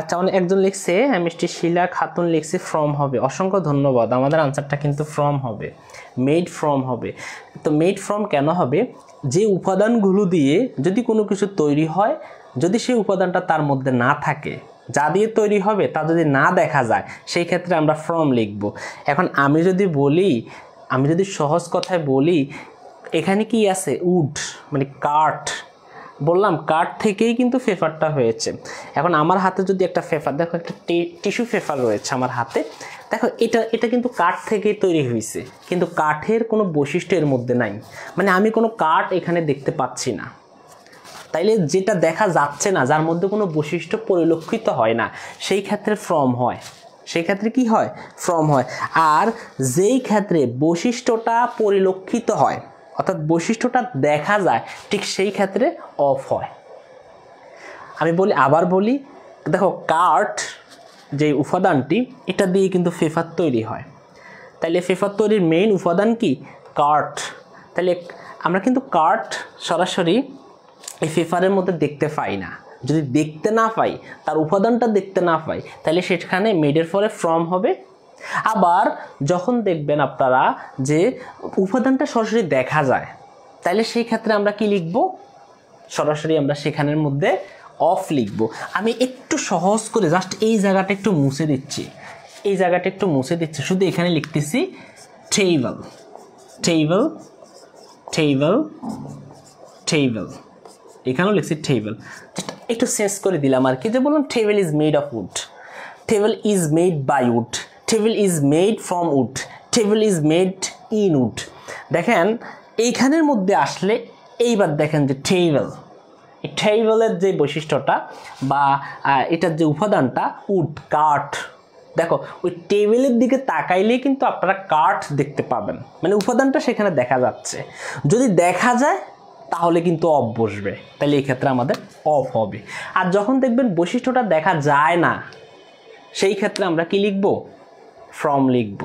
আচ্ছা একজন লিখছে মিষ্টি শিলা খাতুন লিখছে ফ্রম হবে, অসংখ্য ধন্যবাদ। আমাদের আনসারটা কিন্তু ফ্রম হবে, মেড ফ্রম হবে। তো মেড ফ্রম কেন হবে? যে উপাদানগুলো দিয়ে যদি কোনো কিছু তৈরি হয়, যদি সেই উপাদানটা তার মধ্যে না থাকে, যা দিয়ে তৈরি হবে তা যদি না দেখা যায়, সেই ক্ষেত্রে আমরা ফ্রম লিখব। এখন আমি যদি সহজ কথায় বলি, এখানে কি আছে? উড মানে কাঠ, বললাম কাঠ থেকেই কিন্তু ফেফারটা হয়েছে। এখন আমার হাতে যদি একটা ফেফার, দেখো একটা টিস্যু ফেফার রয়েছে আমার হাতে, দেখো এটা কিন্তু কাঠ থেকেই তৈরি হয়েছে, কিন্তু কাঠের কোনো বৈশিষ্ট্য এর মধ্যে নাই, মানে আমি কোনো কাঠ এখানে দেখতে পাচ্ছি না। তাইলে যেটা দেখা যাচ্ছে না, যার মধ্যে কোনো বৈশিষ্ট্য পরিলক্ষিত হয় না, সেই ক্ষেত্রে ফ্রম হয়, সেই ক্ষেত্রে কি হয়? ফ্রম হয়। আর যেই ক্ষেত্রে বৈশিষ্ট্যটা পরিলক্ষিত হয়, অর্থাৎ বৈশিষ্ট্যটা দেখা যায়, ঠিক সেই ক্ষেত্রে অফ হয়। আমি আবার বলি, দেখো কাঠ যে উপাদানটি, এটা দিয়ে কিন্তু ফেফার তৈরি হয়। তাহলে পেপার তৈরির মেইন উপাদান কি? কাঠ। তাহলে আমরা কিন্তু কাঠ সরাসরি এই পেপারের মধ্যে দেখতে পাই না। যদি দেখতে না পাই, তার উপাদানটা দেখতে না পাই, তাহলে সেখানে মেডের পরে ফ্রম হবে। আবার যখন দেখবেন আপনারা যে উপাদানটা সরাসরি দেখা যায়, তাহলে সেই ক্ষেত্রে আমরা কি লিখব? সরাসরি আমরা সেখানের মধ্যে অফ লিখব। আমি একটু সহজ করে জাস্ট এই জায়গাটা একটু মুছে দিচ্ছি, এই জায়গাটা একটু মুছে দিচ্ছি, শুধু এখানে লিখতেছি টেবল, টেবল, টেবল, টেবল, এখানেও লিখছি টেবল। একটু শেষ করে দিলাম আর কি, যে বললাম table is made of wood, table is made by wood, table is made from wood, table is made in wood. দেখেন এইখানের মধ্যে আসলে এইবার দেখেন যে টেবল, এই টেবলের যে বৈশিষ্ট্যটা বা এটার যে উপাদানটা উড, কাঠ। দেখো ওই টেবিলের দিকে তাকাইলেই কিন্তু আপনারা কাঠ দেখতে পাবেন, মানে উপাদানটা সেখানে দেখা যাচ্ছে। যদি দেখা যায় তাহলে কিন্তু অফ বসবে, তাহলে এই ক্ষেত্রে আমাদের অফ হবে। আর যখন দেখবেন বৈশিষ্ট্যটা দেখা যায় না, সেই ক্ষেত্রে আমরা কি লিখব? ফ্রম লিখব।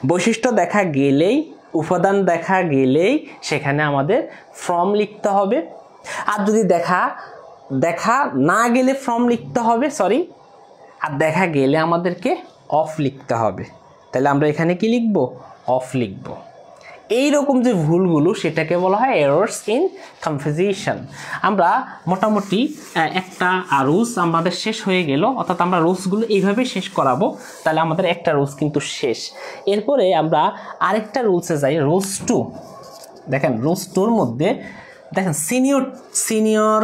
বৈশিষ্ট্য দেখা গেলেই, উপাদান দেখা গেলেই সেখানে আমাদের ফ্রম লিখতে হবে। আর যদি দেখা না গেলে ফ্রম লিখতে হবে, সরি, আর দেখা গেলে আমাদেরকে অফ লিখতে হবে। তাহলে আমরা এখানে কি লিখব? অফ লিখব। এই রকম যে ভুলগুলো, সেটাকে বলা হয় এরর্স ইন কম্পোজিশন। আমরা মোটামুটি একটা রুলস আমাদের শেষ হয়ে গেল, অর্থাৎ আমরা রুলসগুলো এইভাবেই শেষ করাবো, তাহলে আমাদের একটা রুলস কিন্তু শেষ। এরপরে আমরা আরেকটা রুলসে যাই, রুলস 2। দেখেন রুলস 2-র মধ্যে দেখেন senior, senior,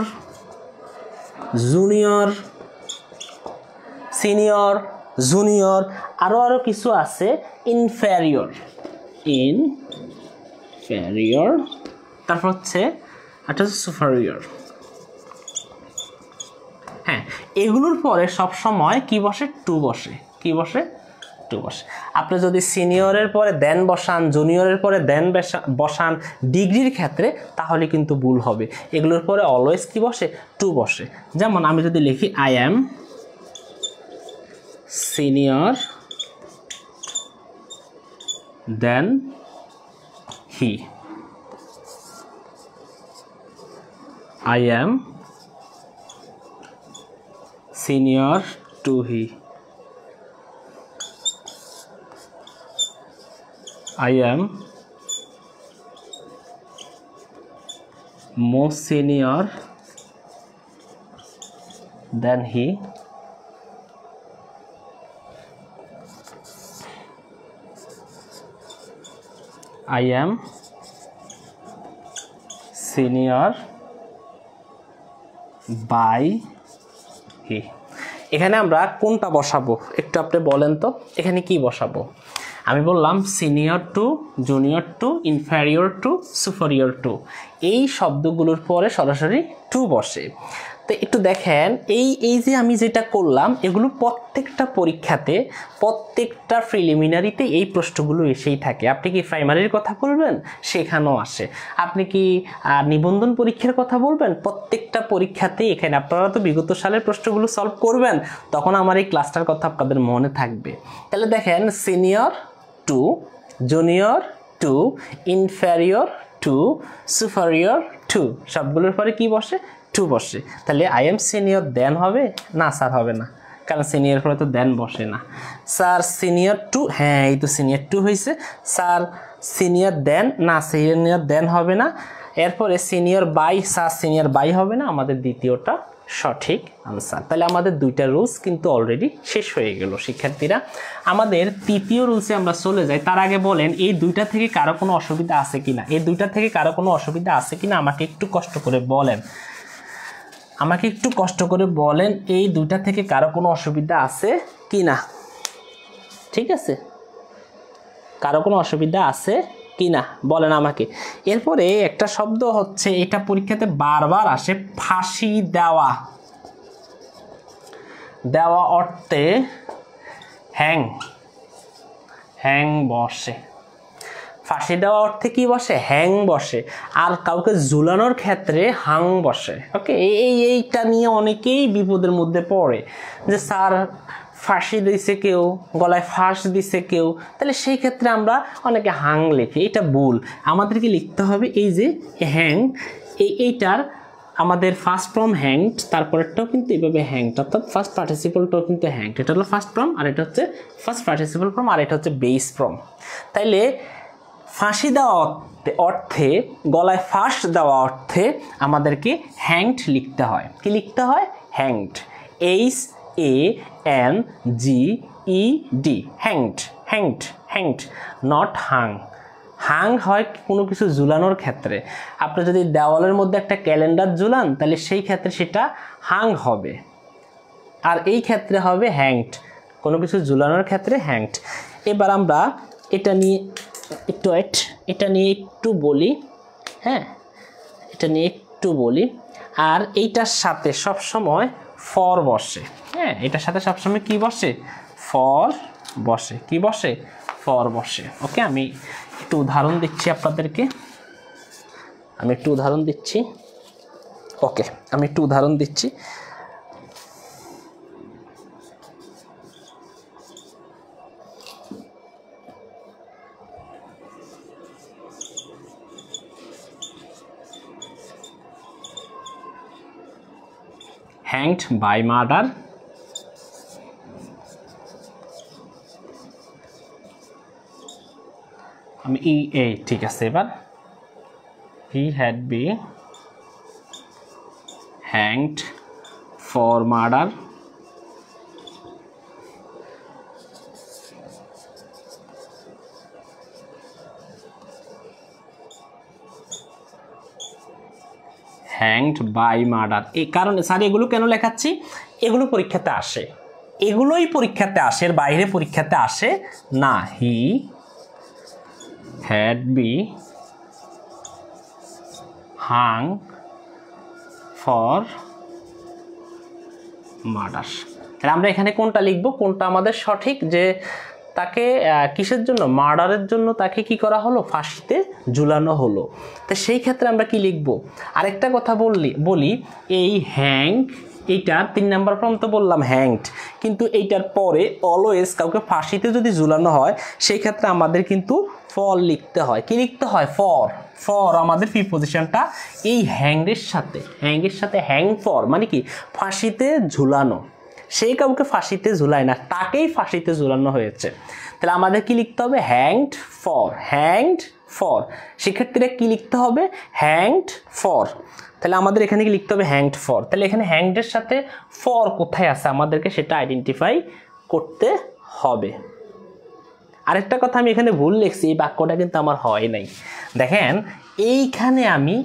junior, senior, junior, আরও কিছু আছে, ইনফেরিয়র, ইনফেরিয়র, তারপর হচ্ছে একটা হচ্ছে সুপারিয়র। হ্যাঁ, এগুলোর পরে সবসময় কি বসে? টু বসে। কি বসে? টু বসে। আপনি যদি সিনিয়রের পরে দেন বসান, জুনিয়রের পরে দেন বসান ডিগ্রির ক্ষেত্রে, তাহলে কিন্তু ভুল হবে। এগুলোর পরে অলওয়েজ কি বসে? টু বসে। যেমন আমি যদি লিখি I am senior than he, I am senior to he, I am more senior than he, I am senior by he। এখানে আমরা কোনটা বসাবো একটু আপনি বলেন তো, এখানে কি বসাবো? আমি বললাম senior to, junior to, inferior to, superior to, এই শব্দগুলোর পরে সরাসরি টু বসে। তো একটু দেখেন এই যে আমি যেটা করলাম, এগুলো প্রত্যেকটা পরীক্ষাতে, প্রত্যেকটা প্রিলিমিনারিতে এই প্রশ্নগুলো এসেই থাকে। আপনি কি প্রাইমারির কথা বলবেন, সেখানেও আসে। আপনি কি নিবন্ধন পরীক্ষার কথা বলবেন, প্রত্যেকটা পরীক্ষাতেই এখানে। আপনারা তো বিগত সালের প্রশ্নগুলো সলভ করবেন, তখন আমার এই ক্লাসটার কথা আপনাদের মনে থাকবে। তাহলে দেখেন senior to, junior to, inferior to, superior to, সবগুলোর পরে কি বসে? টু বসে। তাহলে আই এম সিনিয়র দেন হবে না? স্যার হবে না, কারণ সিনিয়র পরে তো দেন বসে না। স্যার সিনিয়র টু, হ্যাঁ এই তো সিনিয়র টু হয়েছে। স্যার সিনিয়র দেন, না সিনিয়র দেন হবে না। এরপরে senior by, sir senior by হবে না, আমাদের দ্বিতীয়টা সঠিক আনসার। তাহলে আমাদের দুইটা রুলস কিন্তু অলরেডি শেষ হয়ে গেল শিক্ষার্থীরা। আমাদের তৃতীয় রুলসে আমরা চলে যাই। তার আগে বলেন এই দুইটা থেকে কারো কোনো অসুবিধা আছে কিনা? এই দুইটা থেকে কারো কোনো অসুবিধা আছে কিনা আমাকে একটু কষ্ট করে বলেন, আমাকে একটু কষ্ট করে বলেন এই দুইটা থেকে কারো কোনো অসুবিধা আছে কিনা? ঠিক আছে, কারো কোনো অসুবিধা আছে কিনা বলেন আমাকে। এরপরে একটা শব্দ হচ্ছে, এটা পরীক্ষাতে বারবার আসে, ফাঁসি দেওয়া। দেওয়া অর্থে হ্যাং, হ্যাং বসে। ফাঁসি দেওয়া অর্থে কি বসে? হ্যাং বসে। আর কাউকে ঝুলানোর ক্ষেত্রে হাং বসে। ওকে, এইটা নিয়ে অনেকেই বিপদের মধ্যে পড়ে যে স্যার ফাঁসি দিছে কেউ, গলায় ফাঁস দিছে কেউ, তাহলে সেই ক্ষেত্রে আমরা অনেকে হাং লিখি, এটা ভুল। আমাদেরকে লিখতে হবে এই যে হ্যাং, এইটার আমাদের ফার্স্ট ফর্ম হ্যাংড, তারপরেরটাও কিন্তু এইভাবে হ্যাংড, অর্থাৎ ফার্স্ট পার্টিসিপলটাও কিন্তু হ্যাংড। এটা হলো ফার্স্ট ফর্ম, আর এটা হচ্ছে ফার্স্ট পার্টিসিপল ফর্ম, আর এটা হচ্ছে বেস ফর্ম। তাইলে ফাঁসি দেওয়া অর্থে, গলায় ফাঁস দেওয়া অর্থে আমাদেরকে হ্যাংড লিখতে হয়। কি লিখতে হয়? Hanged, HANGED, hanged, hanged, hanged, not hung. Hung হয় কোনো কিছু ঝুলানোর ক্ষেত্রে। আপনি যদি দেওয়ালের মধ্যে একটা ক্যালেন্ডার ঝুলান, তাহলে সেই ক্ষেত্রে সেটা হাং হবে, আর এই ক্ষেত্রে হবে হ্যাংড, কোনো কিছু ঝুলানোর ক্ষেত্রে হ্যাংড। এবার আমরা এটা নিয়ে একটু বলি, হ্যাঁ, এটা নিয়ে একটু বলি। আর এইটার সাথে সবসময় ফর বসে, হ্যাঁ, এটার সাথে সবসময় কি বসে? ফর বসে। কি বসে? ফর বসে। ওকে, আমি একটু উদাহরণ দিচ্ছি আপনাদেরকে, ওকে, আমি একটু উদাহরণ দিচ্ছি। hanged by murder, আমি ঠিক আছে। এবার he had been hanged for murder hanged by murder। এই কারণে স্যার এগুলো কেন লেখাচ্ছি? এগুলো পরীক্ষাতে আসে, এগুলোই পরীক্ষাতে আসে, এর বাইরে পরীক্ষাতে আসে না। হি had been hung for murder। তাহলে আমরা এখানে কোনটা লিখব, কোনটা আমাদের সঠিক, যে তাকে কিসের জন্য? মার্ডারের জন্য তাকে কি করা হলো? ফাঁসিতে ঝুলানো হলো। তো সেই ক্ষেত্রে আমরা কি লিখব? আরেকটা কথা বলি, এই হ্যাং, এইটার 3 নাম্বার ফর্ম তো বললাম হ্যাংড, কিন্তু এইটার পরে অলওয়েজ কাউকে ফাঁসিতে যদি ঝুলানো হয়, সেই ক্ষেত্রে আমাদের কিন্তু ফর লিখতে হয়। কি লিখতে হয়? ফর। ফর আমাদের প্রিপজিশনটা এই হ্যাংয়ের সাথে, হ্যাং ফর মানে কি? ফাঁসিতে ঝুলানো। সেই কাউকে ফাঁসিতে ঝুলায় না, তাকেই ফাঁসিতে ঝুলানো হয়েছে। তাহলে আমাদের কি লিখতে হবে? Hanged for, hanged for. সেক্ষেত্রে কি লিখতে হবে? Hanged for. তাহলে আমাদের এখানে কি লিখতে হবে? Hanged for. তাহলে এখানে হ্যাংডের সাথে ফর কোথায় আছে আমাদেরকে সেটা আইডেন্টিফাই করতে হবে। আরেকটা কথা আমি এখানে ভুল লিখছি, এই বাক্যটা কিন্তু আমার হয় নাই। দেখেন এইখানে আমি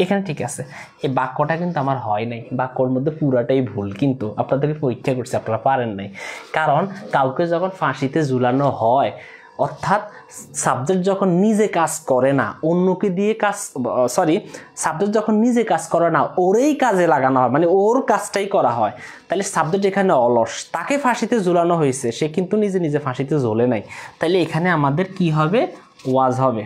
এখানে ঠিক আছে, এই বাক্যটা কিন্তু আমার হয় নাই, বাক্যর মধ্যে পুরাটাই ভুল, কিন্তু আপনাদেরকে পরীক্ষা করছি, আপনারা পারেন নাই। কারণ কাউকে যখন ফাঁসিতে ঝুলানো হয়, অর্থাৎ সাবজেক্ট যখন নিজে কাজ করে না, অন্যকে দিয়ে সাবজেক্ট যখন নিজে কাজ করে না, ওরেই কাজে লাগানো হয়, মানে ওর কাজটাই করা হয়, তাহলে সাবজেক্ট এখানে অলস, তাকে ফাঁসিতে ঝুলানো হয়েছে, সে কিন্তু নিজে ফাঁসিতে ঝোলে নাই। তাহলে এখানে আমাদের কি হবে? ওয়াজ হবে।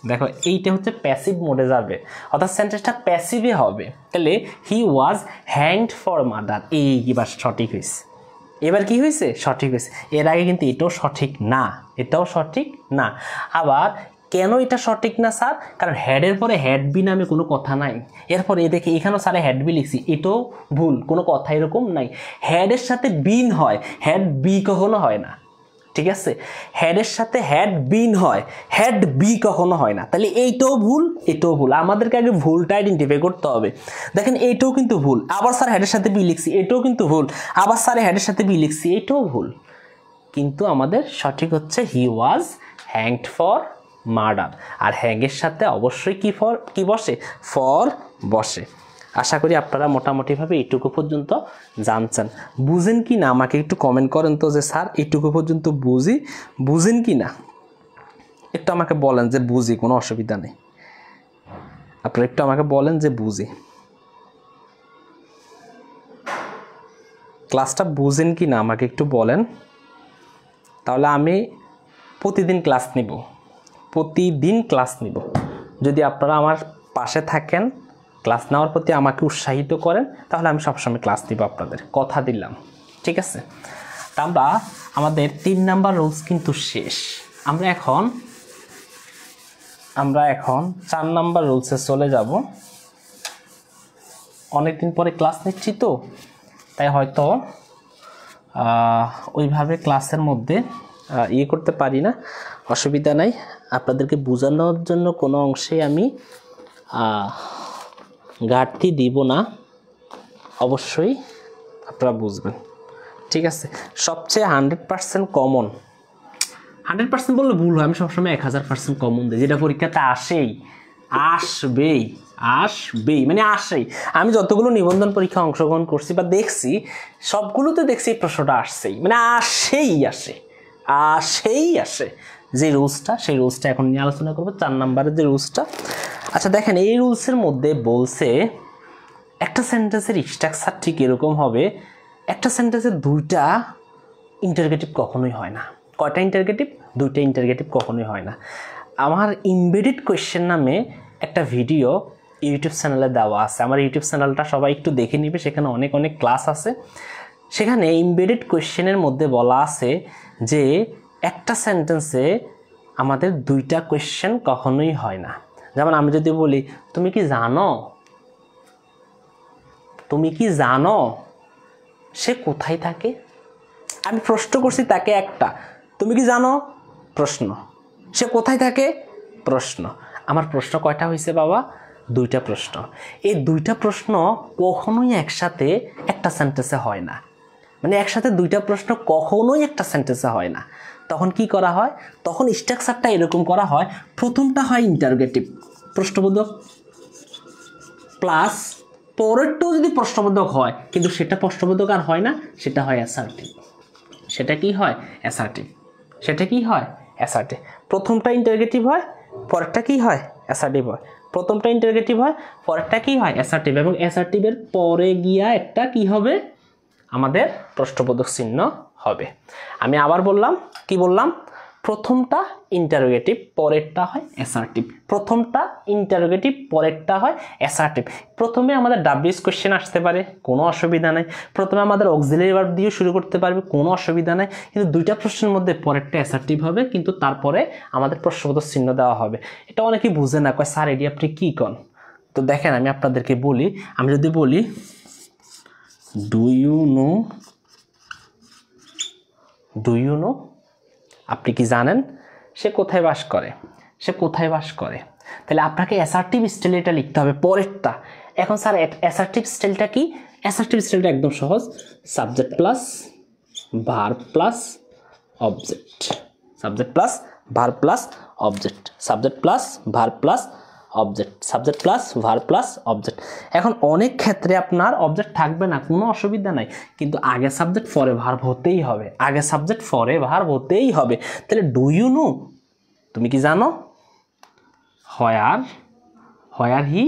দেখো এইটা হচ্ছে প্যাসিভ মোডে যাবে, অর্থাৎ সেন্টেন্সটা প্যাসিভে হবে। তাহলে হি ওয়াজ হ্যাংড ফর মার্ডার, এইবার সঠিক হয়েছে। এবার কি হয়েছে? সঠিক হয়েছে। এর আগে কিন্তু এটাও সঠিক না, এটাও সঠিক না। আবার কেন এটা সঠিক না স্যার? কারণ হেডের পরে হ্যাড বি নামে কোনো কথা নাই। এরপরে দেখে এখানেও স্যারে হ্যাড বি লিখছি, এটাও ভুল, কোনো কথা এরকম নাই। হেডের সাথে বিন হয়, হ্যাড বি কখনো হয় না, ঠিক আছে? হেডের সাথে হ্যাড বিন হয়, হ্যাড বি কখনো হয় না। তাহলে এইটাও ভুল, এটাও ভুল। আমাদেরকে আগে ভুলটা আইডেন্টিফাই করতে হবে। দেখেন এইটাও কিন্তু ভুল, আবার স্যার হেডের সাথে বি লিখছি, এটাও কিন্তু ভুল, আবার স্যার হেডের সাথে বি লিখছি, এটাও ভুল। কিন্তু আমাদের সঠিক হচ্ছে হি ওয়াজ হ্যাংড ফর মার্ডার। আর হ্যাংয়ের সাথে অবশ্যই কি বসে? ফর বসে। আশা করি আপনারা মোটামুটিভাবে এইটুকু পর্যন্ত জানছেন। বুঝেন কি না আমাকে একটু কমেন্ট করেন তো, যে স্যার এইটুকু পর্যন্ত বুঝেন কি না একটু আমাকে বলেন, যে বুঝি, কোনো অসুবিধা নেই। আপনারা একটু আমাকে বলেন যে বুঝি। ক্লাসটা বুঝেন কি না আমাকে একটু বলেন, তাহলে আমি প্রতিদিন ক্লাস নিব। যদি আপনারা আমার পাশে থাকেন, ক্লাস নেওয়ার প্রতি আমাকে উৎসাহিত করেন, তাহলে আমি সবসময় ক্লাস দিব আপনাদের, কথা দিলাম। ঠিক আছে। তা আমরা আমাদের 3 নাম্বার রুলস কিন্তু শেষ। আমরা এখন 4 নাম্বার রুলসে চলে যাব। অনেকদিন পরে ক্লাস নিচ্ছি তো, তাই হয়তো ওইভাবে ক্লাসের মধ্যে করতে পারি না, অসুবিধা নাই। আপনাদেরকে বোঝানোর জন্য কোনো অংশে আমি ঘাটতি দিব না, অবশ্যই আপনারা বুঝবেন, ঠিক আছে। সবচেয়ে 100% কমন, 100% বললে ভুল হয়, আমি সবসময় 1000% কমন দিই, যেটা পরীক্ষাতে আসবেই, মানে আসেই। আমি যতগুলো নিবন্ধন পরীক্ষা অংশগ্রহণ করছি বা দেখছি, সবগুলোতে দেখছি এই প্রশ্নটা আসছেই, মানে আসেই আসে। যে রুলসটা, সেই রুলসটা এখন নিয়ে আলোচনা করবো, 4 নাম্বারের যে রুলসটা। আচ্ছা দেখেন, এই রুলসের মধ্যে বলছে একটা সেন্টেন্সের স্ট্রাকচার ঠিক এরকম হবে, একটা সেন্টেন্সের 2টা ইন্টারগেটিভ কখনোই হয় না। কয়টা ইন্টারগেটিভ? 2টা ইন্টারগেটিভ কখনোই হয় না। আমার এমবেডেড কোয়েশ্চেন নামে একটা ভিডিও ইউটিউব চ্যানেলে দেওয়া আছে, আমার ইউটিউব চ্যানেলটা সবাই একটু দেখে নিবে, সেখানে অনেক ক্লাস আছে। সেখানে এমবেডেড কোয়েশ্চেনের মধ্যে বলা আছে যে একটা সেন্টেন্সে আমাদের 2টা কোয়েশ্চেন কখনোই হয় না। যেমন আমি যদি বলি, তুমি কি জানো সে কোথায় থাকে? আমি প্রশ্ন করছি তাকে একটা, তুমি কি জানো? প্রশ্ন। সে কোথায় থাকে? প্রশ্ন। আমার প্রশ্ন কয়টা হয়েছে বাবা? 2টা প্রশ্ন। এই 2টা প্রশ্ন কখনোই একসাথে একটা সেন্টেন্সে হয় না, মানে একসাথে 2টা প্রশ্ন কখনোই একটা সেন্টেন্সে হয় না। তখন কি করা হয়? তখন স্ট্রাকচারটা এরকম করা হয়, প্রথমটা হয় ইন্টারগেটিভ, প্রশ্নবোধক, প্লাস পরেরটাও যদি প্রশ্নবোধক হয়, কিন্তু সেটা প্রশ্নবোধক আর হয় না, সেটা হয় অ্যাসার্টিভ। সেটা কি হয়? অ্যাসার্টিভ। প্রথমটা ইন্টারগেটিভ হয়, পরেরটা কি হয়? অ্যাসার্টিভ হয়। প্রথমটা ইন্টারগেটিভ হয়, পরেরটা কি হয়? অ্যাসার্টিভ। এবং অ্যাসার্টিভের পরে গিয়া একটা কি হবে? আমাদের প্রশ্নবোধক চিহ্ন হবে। আমি আবার বললাম, কি বললাম? প্রথমটা ইন্টারোগেটিভ, পরেরটা হয় অ্যাসার্টিভ। প্রথমটা ইন্টারোগেটিভ, পরেরটা হয় অ্যাসার্টিভ। প্রথমে আমাদের ডাব্লিউএস কোশ্চেন আসতে পারে, কোনো অসুবিধা নাই। প্রথমে আমাদের অক্সিলারি ভার্ব দিয়ে শুরু করতে পারবে, কোনো অসুবিধা নাই। কিন্তু 2টা প্রশ্নের মধ্যে পরেরটা অ্যাসার্টিভ হবে, কিন্তু তারপরে আমাদের প্রশ্নবোধক চিহ্ন দেওয়া হবে। এটা অনেকেই বুঝে না, কয় স্যার এটি আপনি কী কন? তো দেখেন, আমি আপনাদেরকে বলি, আমি যদি বলি ডু ইউ নো, আপনি কি জানেন সে কোথায় বাস করে? তাহলে আপনাকে অ্যাসার্টিভ স্টাইলে এটা লিখতে হবে, পরেরটা। এখন স্যার অ্যাসার্টিভ স্টাইলটা কি? অ্যাসার্টিভ স্টাইলটা একদম সহজ, subject plus verb plus object, subject plus verb plus object, subject plus verb plus object, subject plus verb plus object. এখন অনেক ক্ষেত্রে আপনার অবজেক্ট থাকবে না, কোনো অসুবিধা নাই, কিন্তু আগে সাবজেক্ট পরে ভার্ব হতেই হবে, তাহলে ডু ইউ নো, তুমি কি জানো? হোয়ার হি,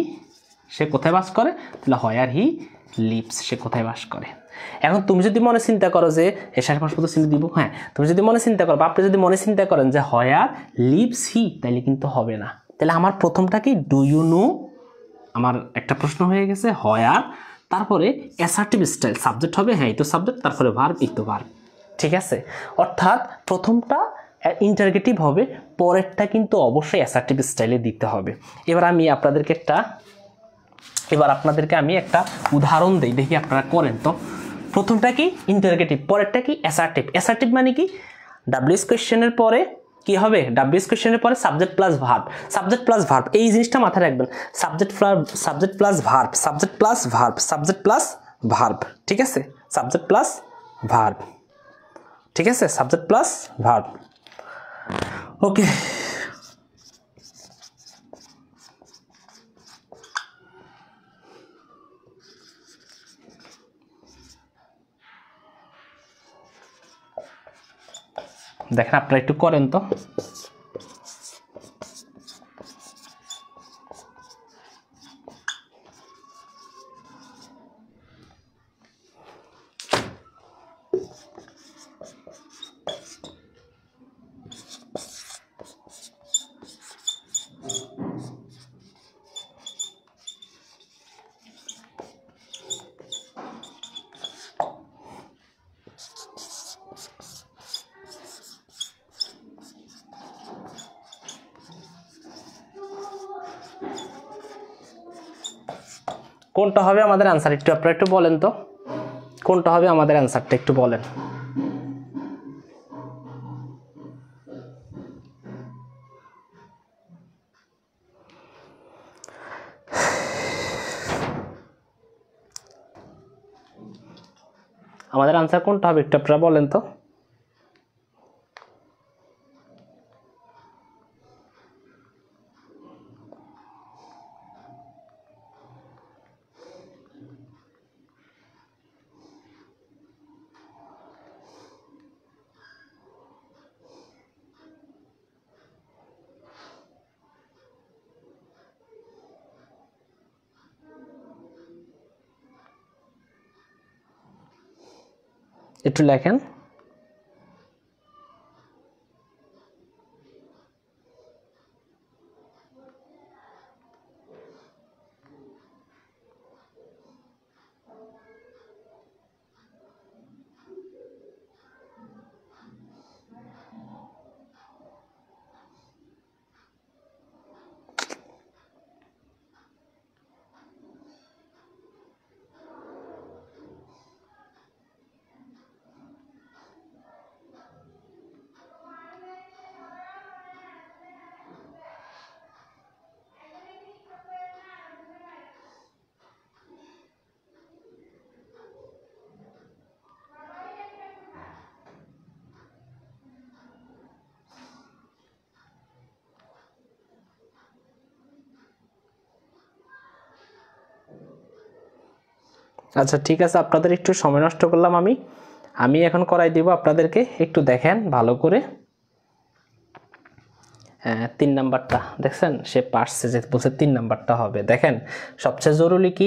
সে কোথায় বাস করে? তাহলে হোয়ার হি লিভস, সে কোথায় বাস করে। এখন তুমি যদি মনে চিন্তা করো যে এসার প্রশ্নবোধক চিহ্ন দিব, হ্যাঁ, তুমি যদি মনে চিন্তা করো বা আপনি যদি মনে চিন্তা করেন যে হোয়ার লিভস হি, তাইলে কিন্তু হবে না। তাহলে আমার প্রথমটা কি? ডু ইউ নো, আমার একটা প্রশ্ন হয়ে গেছে, হোয়ার, তারপরে অ্যাসার্টিভ স্টাইল, সাবজেক্ট হবে, হ্যাঁ এই তো সাবজেক্ট, তারপরে ভার্ব, এই তো ভার্ব, ঠিক আছে। অর্থাৎ প্রথমটা ইন্টারগেটিভ হবে, পরেরটা কিন্তু অবশ্যই অ্যাসার্টিভ স্টাইলে দিতে হবে। এবার আপনাদেরকে আমি একটা উদাহরণ দিই, দেখি আপনারা করেন তো। প্রথমটা কি? ইন্টারগেটিভ, পরেরটা কি? অ্যাসার্টিভ। অ্যাসার্টিভ মানে কি? ডাব্লিউএস কোয়েশ্চেনের পরে কি হবে? ডাব্লিউএস কোয়েশ্চেনের পরে সাবজেক্ট প্লাস ভার্ব, এই জিনিসটা মাথায় রাখবেন, সাবজেক্ট প্লাস ভার্ব, ঠিক আছে, সাবজেক্ট প্লাস ভার্ব, ঠিক আছে, সাবজেক্ট প্লাস ভার্ব। ওকে, দেখেন আপনারা একটু করেন তো। কোনটা হবে আমাদের অ্যান্সার একটু আপনারা একটু বলেন তো, কোনটা হবে আমাদের অ্যান্সারটা একটু বলেন। আমাদের আনসার কোনটা হবে একটু আপনারা বলেন তো। একটু লেখেন। আচ্ছা ঠিক আছে, আপনাদের একটু সময় নষ্ট করলাম আমি এখন করাই দিব আপনাদেরকে, একটু দেখেন ভালো করে। 3 নাম্বারটা দেখছেন, সে পারছে যে বলছে 3 নাম্বারটা হবে। দেখেন সবচেয়ে জরুরি কি,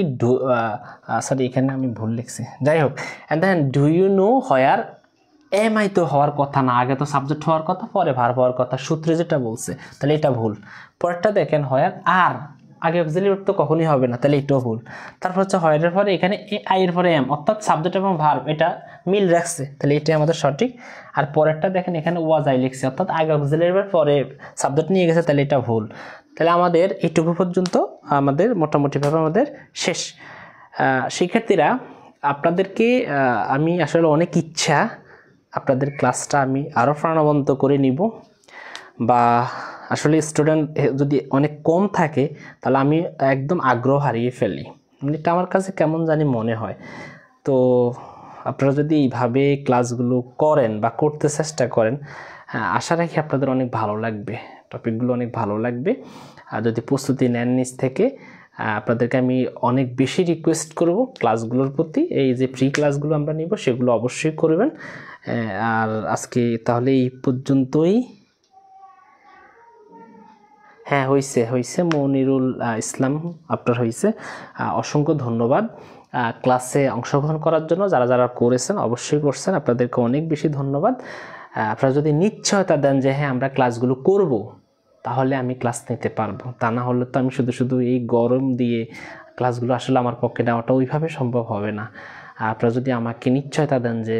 সরি এখানে আমি ভুল লিখছি, যাই হোক। And then do you know where am I তো হওয়ার কথা না, আগে তো সাবজেক্ট হওয়ার কথা, পরে ভার্ব হওয়ার কথা, সূত্রে যেটা বলছে, তাহলে এটা ভুল। পরেরটা দেখেন হোয়ার আর, আগে অক্সিলারি ভার্ব তো কখনোই হবে না, তাহলে এটাও ভুল। তারপর হচ্ছে হোয়ারের পরে এখানে আই এর পরে এম, অর্থাৎ সাবজেক্ট এবং ভার্ব এটা মিল রাখছে, তাহলে এটাই আমাদের সঠিক। আর পরেরটা দেখেন এখানে ওয়াজ আই লিখছে, অর্থাৎ আগে অক্সিলারি ভার্ব পরে সাবজেক্ট নিয়ে গেছে, তাহলে এটা ভুল। তাহলে আমাদের এইটুকু পর্যন্ত আমাদের মোটামুটিভাবে আমাদের শেষ। শিক্ষার্থীরা আপনাদেরকে আমি আসলে অনেক ইচ্ছা আপনাদের ক্লাসটা আমি আরও প্রাণবন্ত করে নিব, বা আসলে স্টুডেন্ট যদি অনেক কম থাকে তাহলে আমি একদম আগ্রহ হারিয়ে ফেলি, এটা আমার কাছে কেমন জানি মনে হয়। তো আপনারা যদি এইভাবে ক্লাসগুলো করেন বা করতে চেষ্টা করেন, আশা রাখি আপনাদের অনেক ভালো লাগবে, টপিকগুলো অনেক ভালো লাগবে। আর যদি প্রস্তুতি নেন নিজ থেকে, আপনাদেরকে আমি অনেক বেশি রিকোয়েস্ট করব ক্লাসগুলোর প্রতি, এই যে ফ্রি ক্লাসগুলো আমরা নিব সেগুলো অবশ্যই করবেন। আর আজকে তাহলে এই পর্যন্তই। হ্যাঁ হয়েছে মনিরুল ইসলাম আপনার হয়েছে, অসংখ্য ধন্যবাদ ক্লাসে অংশগ্রহণ করার জন্য। যারা যারা করেছেন অবশ্যই করছেন, আপনাদেরকে অনেক বেশি ধন্যবাদ। আপনারা যদি নিশ্চয়তা দেন যে হ্যাঁ আমরা ক্লাসগুলো করব, তাহলে আমি ক্লাস নিতে পারবো, তা না হলে তো আমি শুধু এই গরম দিয়ে ক্লাসগুলো আসলে আমার পক্ষে নেওয়াটা ওইভাবে সম্ভব হবে না। আপনারা যদি আমাকে নিশ্চয়তা দেন যে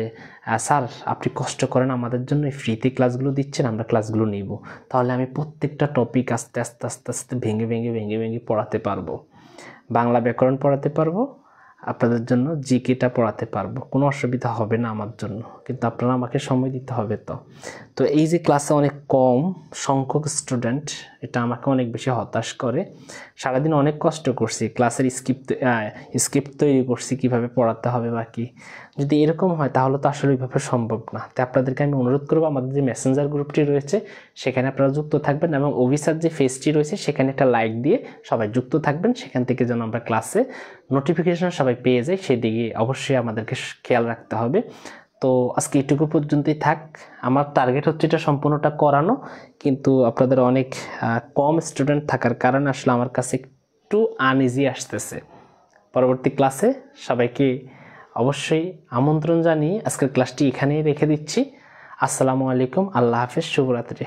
স্যার আপনি কষ্ট করেন আমাদের জন্য, ফ্রিতে ক্লাসগুলো দিচ্ছেন, আমরা ক্লাসগুলো নিব, তাহলে আমি প্রত্যেকটা টপিক আস্তে আস্তে ভেঙে পড়াতে পারবো। বাংলা ব্যাকরণ পড়াতে পারবো, আপনাদের জন্য জিকেটা পড়াতে পারবো, কোনো অসুবিধা হবে না আমার জন্য, কিন্তু আপনারা আমাকে সময় দিতে হবে। তো এই যে ক্লাসে অনেক কম সংখ্যক স্টুডেন্ট, এটা আমাকে অনেক বেশি হতাশ করে। সারাদিন অনেক কষ্ট করছি, ক্লাসের স্ক্রিপ্ট তৈরি করছি কীভাবে পড়াতে হবে বা কী। যদি এরকম হয় তাহলে তো আসলে ওইভাবে সম্ভব না। তাই আপনাদেরকে আমি অনুরোধ করবো, আমাদের যে মেসেঞ্জার গ্রুপটি রয়েছে সেখানে আপনারা যুক্ত থাকবেন, এবং অভিসার যে ফেসটি রয়েছে সেখানে একটা লাইক দিয়ে সবাই যুক্ত থাকবেন, সেখান থেকে যেন আমরা ক্লাসে নোটিফিকেশন সবাই পেয়ে যাই, সেদিকে অবশ্যই আমাদেরকে খেয়াল রাখতে হবে। তো আজকে এটুকু পর্যন্তই থাক। আমার টার্গেট হচ্ছে এটা সম্পূর্ণটা করানো, কিন্তু আপনাদের অনেক কম স্টুডেন্ট থাকার কারণে আসলে আমার কাছে একটু আনইজি আসতেছে। পরবর্তী ক্লাসে সবাইকে অবশ্যই আমন্ত্রণ জানিয়ে আজকের ক্লাসটি এখানেই রেখে দিচ্ছি। আসসালামু আলাইকুম, আল্লাহ হাফেজ, শুভরাত্রি।